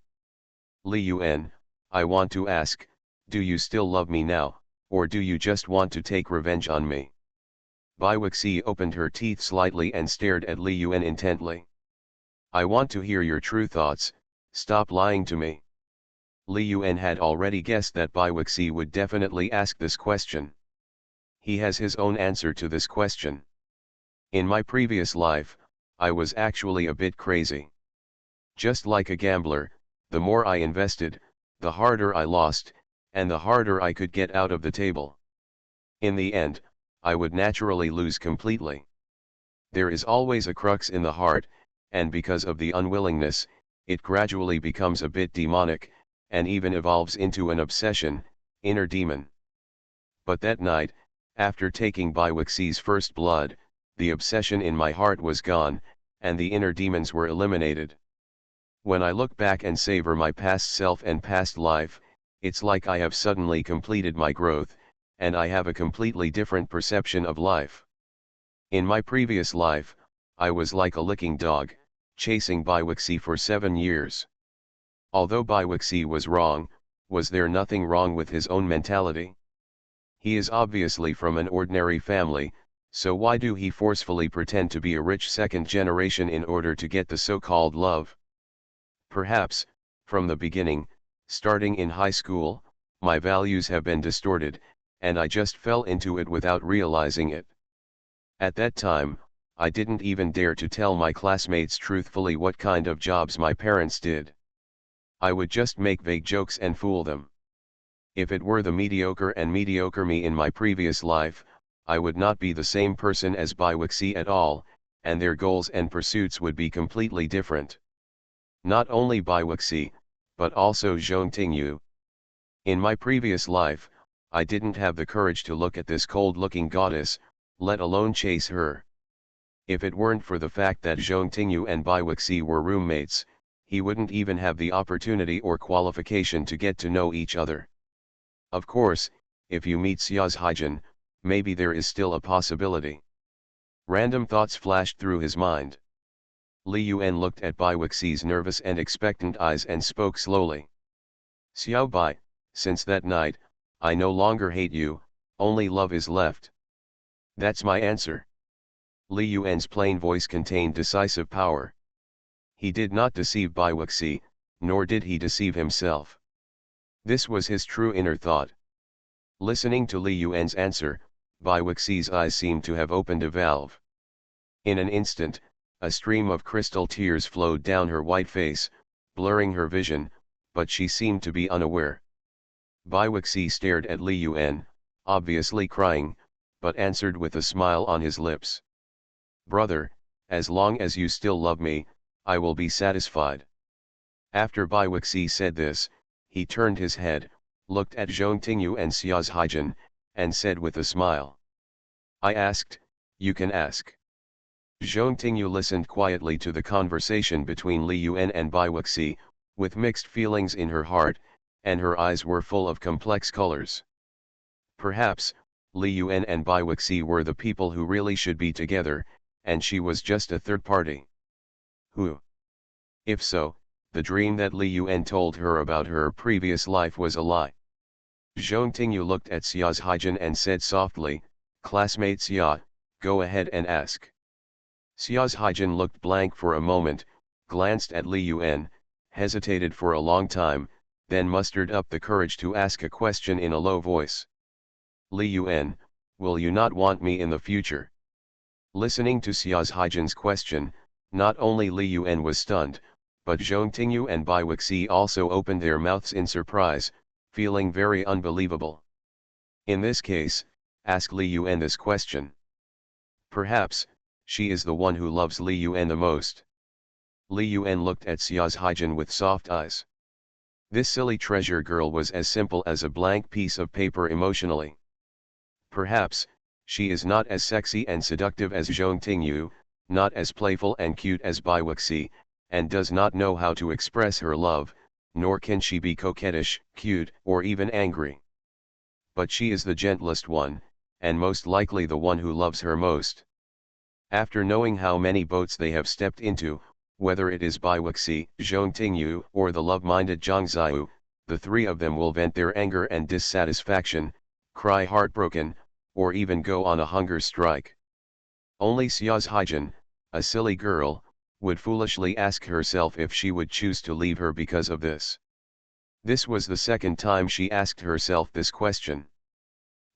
Li Yuan, I want to ask, do you still love me now, or do you just want to take revenge on me? Bai Wuxi opened her teeth slightly and stared at Li Yuan intently. I want to hear your true thoughts, stop lying to me. Li Yuan had already guessed that Bai Wuxi would definitely ask this question. He has his own answer to this question. In my previous life, I was actually a bit crazy. Just like a gambler, the more I invested, the harder I lost, and the harder I could get out of the table. In the end, I would naturally lose completely. There is always a crux in the heart, and because of the unwillingness, it gradually becomes a bit demonic, and even evolves into an obsession, inner demon. But that night, after taking Bai Wuxi's first blood, the obsession in my heart was gone, and the inner demons were eliminated. When I look back and savor my past self and past life, it's like I have suddenly completed my growth, and I have a completely different perception of life. In my previous life, I was like a licking dog, chasing Bai Wuxi for 7 years. Although Bai Wuxi was wrong, was there nothing wrong with his own mentality? He is obviously from an ordinary family, so why do he forcefully pretend to be a rich second generation in order to get the so-called love? Perhaps, from the beginning, starting in high school, my values have been distorted, and I just fell into it without realizing it. At that time, I didn't even dare to tell my classmates truthfully what kind of jobs my parents did. I would just make vague jokes and fool them. If it were the mediocre me in my previous life, I would not be the same person as Bai Wuxi at all, and their goals and pursuits would be completely different. Not only Bai Wuxi, but also Zhong Tingyu. In my previous life, I didn't have the courage to look at this cold-looking goddess, let alone chase her. If it weren't for the fact that Zhong Tingyu and Bai Wuxi were roommates, he wouldn't even have the opportunity or qualification to get to know each other. Of course, if you meet Xia's Haijin, maybe there is still a possibility. Random thoughts flashed through his mind. Li Yuan looked at Bai Wuxi's nervous and expectant eyes and spoke slowly. Xiao Bai, since that night, I no longer hate you, only love is left. That's my answer. Li Yuan's plain voice contained decisive power. He did not deceive Bai Wuxi, nor did he deceive himself. This was his true inner thought. Listening to Li Yuan's answer, Bai Wuxi's eyes seemed to have opened a valve. In an instant, a stream of crystal tears flowed down her white face, blurring her vision, but she seemed to be unaware. Bai Wuxi stared at Li Yuan, obviously crying, but answered with a smile on his lips. Brother, as long as you still love me, I will be satisfied. After Baiwixi said this, he turned his head, looked at Zhong Tingyu and Xia's Haijin, and said with a smile. I asked, you can ask. Zhong Tingyu listened quietly to the conversation between Li Yuan and Baiwixi, with mixed feelings in her heart, and her eyes were full of complex colors. Perhaps, Li Yuan and Baiwixi were the people who really should be together, and she was just a third party. Who? If so, the dream that Li Yuan told her about her previous life was a lie. Zhong Tingyu looked at Xia's Haijin and said softly, classmate Xia, go ahead and ask. Xia's Haijin looked blank for a moment, glanced at Li Yuan, hesitated for a long time, then mustered up the courage to ask a question in a low voice. Li Yuan, will you not want me in the future? Listening to Xia's Haijin's question, not only Li Yuan was stunned, but Zhong Tingyu and Baiwixi also opened their mouths in surprise, feeling very unbelievable. In this case, ask Li Yuan this question. Perhaps, she is the one who loves Li Yuan the most. Li Yuan looked at Xia's Haijin with soft eyes. This silly treasure girl was as simple as a blank piece of paper emotionally. Perhaps, she is not as sexy and seductive as Zhong Tingyu, not as playful and cute as Baiwixi, and does not know how to express her love, nor can she be coquettish, cute, or even angry. But she is the gentlest one, and most likely the one who loves her most. After knowing how many boats they have stepped into, whether it is Baiwixi, Zhong Tingyu, or the love-minded Zhang Ziyu, the three of them will vent their anger and dissatisfaction, cry heartbroken, or even go on a hunger strike. Only Xia's Haijin, a silly girl, would foolishly ask herself if she would choose to leave her because of this. This was the second time she asked herself this question.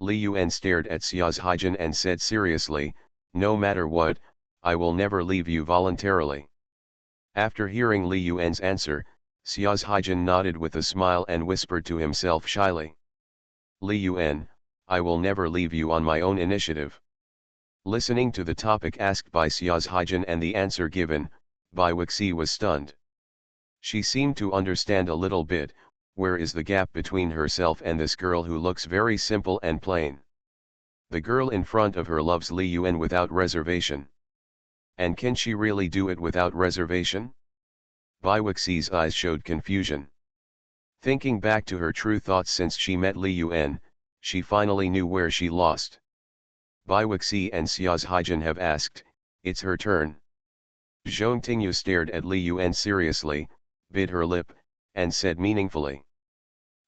Li Yuan stared at Xia's Haijin and said seriously, no matter what, I will never leave you voluntarily. After hearing Li Yuan's answer, Xia's Haijin nodded with a smile and whispered to himself shyly. Li Yuan, I will never leave you on my own initiative. Listening to the topic asked by Xia's Haijin and the answer given, Baiwixi was stunned. She seemed to understand a little bit, where is the gap between herself and this girl who looks very simple and plain. The girl in front of her loves Li Yuan without reservation. And can she really do it without reservation? Baiwixi's eyes showed confusion. Thinking back to her true thoughts since she met Li Yuan, she finally knew where she lost. Baiwixi and Xia's Haijin have asked, it's her turn. Zhong Tingyu stared at Li Yuan seriously, bit her lip, and said meaningfully.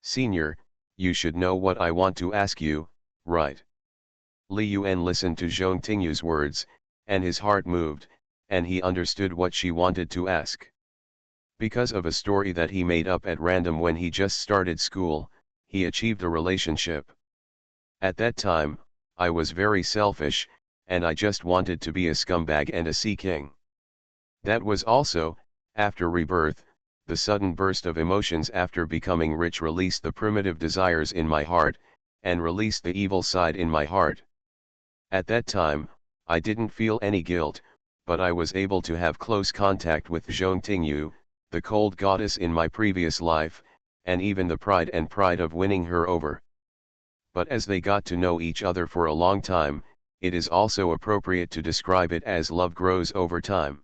Senior, you should know what I want to ask you, right? Li Yuan listened to Zhong Tingyu's words, and his heart moved, and he understood what she wanted to ask. Because of a story that he made up at random when he just started school, he achieved a relationship. At that time, I was very selfish, and I just wanted to be a scumbag and a sea king. That was also, after rebirth, the sudden burst of emotions after becoming rich released the primitive desires in my heart, and released the evil side in my heart. At that time, I didn't feel any guilt, but I was able to have close contact with Zhong Tingyu, the cold goddess in my previous life, and even the pride of winning her over. But as they got to know each other for a long time, it is also appropriate to describe it as love grows over time.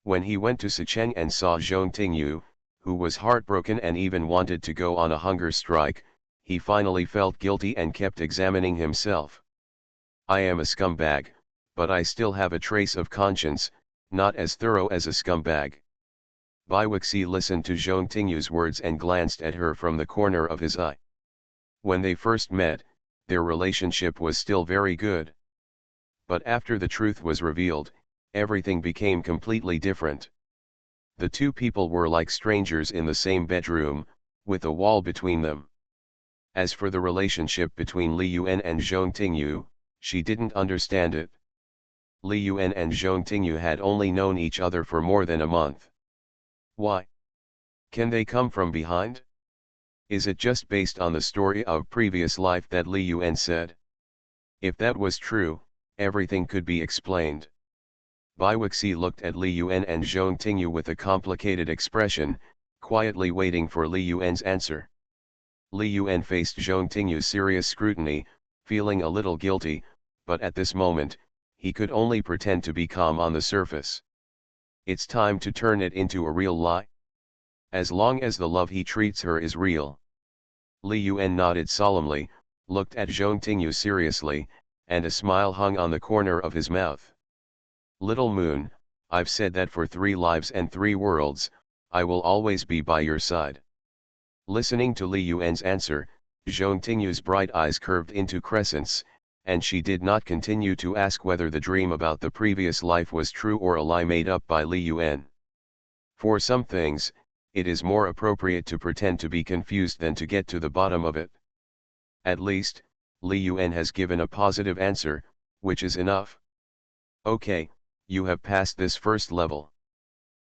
When he went to Sicheng and saw Zhong Tingyu, who was heartbroken and even wanted to go on a hunger strike, he finally felt guilty and kept examining himself. I am a scumbag, but I still have a trace of conscience, not as thorough as a scumbag. Baiwixi listened to Zhong Tingyu's words and glanced at her from the corner of his eye. When they first met, their relationship was still very good. But after the truth was revealed, everything became completely different. The two people were like strangers in the same bedroom, with a wall between them. As for the relationship between Li Yuan and Zhong Tingyu, she didn't understand it. Li Yuan and Zhong Tingyu had only known each other for more than a month. Why? Can they come from behind? Is it just based on the story of previous life that Li Yuan said? If that was true, everything could be explained. Bai Wuxi looked at Li Yuan and Zhong Tingyu with a complicated expression, quietly waiting for Li Yuan's answer. Li Yuan faced Zhong Tingyu's serious scrutiny, feeling a little guilty, but at this moment, he could only pretend to be calm on the surface. It's time to turn it into a real lie. As long as the love he treats her is real. Li Yuan nodded solemnly, looked at Zhong Tingyu seriously, and a smile hung on the corner of his mouth. Little moon, I've said that for 3 lives and 3 worlds, I will always be by your side. Listening to Li Yuan's answer, Zhong Tingyu's bright eyes curved into crescents, and she did not continue to ask whether the dream about the previous life was true or a lie made up by Li Yuan. For some things, it is more appropriate to pretend to be confused than to get to the bottom of it. At least, Li Yuan has given a positive answer, which is enough. Okay, you have passed this first level.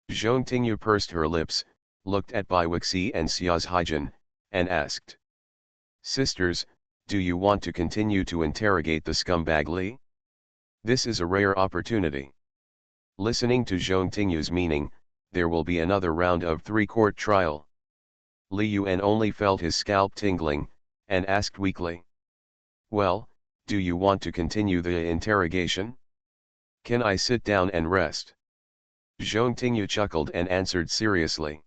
Zhong Tingyu pursed her lips, looked at Bai Wuxi and Xia's Haijin, and asked. Sisters, do you want to continue to interrogate the scumbag Li? This is a rare opportunity. Listening to Zhong Tingyu's meaning, there will be another round of 3-court trial. Li Yuan only felt his scalp tingling, and asked weakly. Well, do you want to continue the interrogation? Can I sit down and rest? Zhong Tingyu chuckled and answered seriously.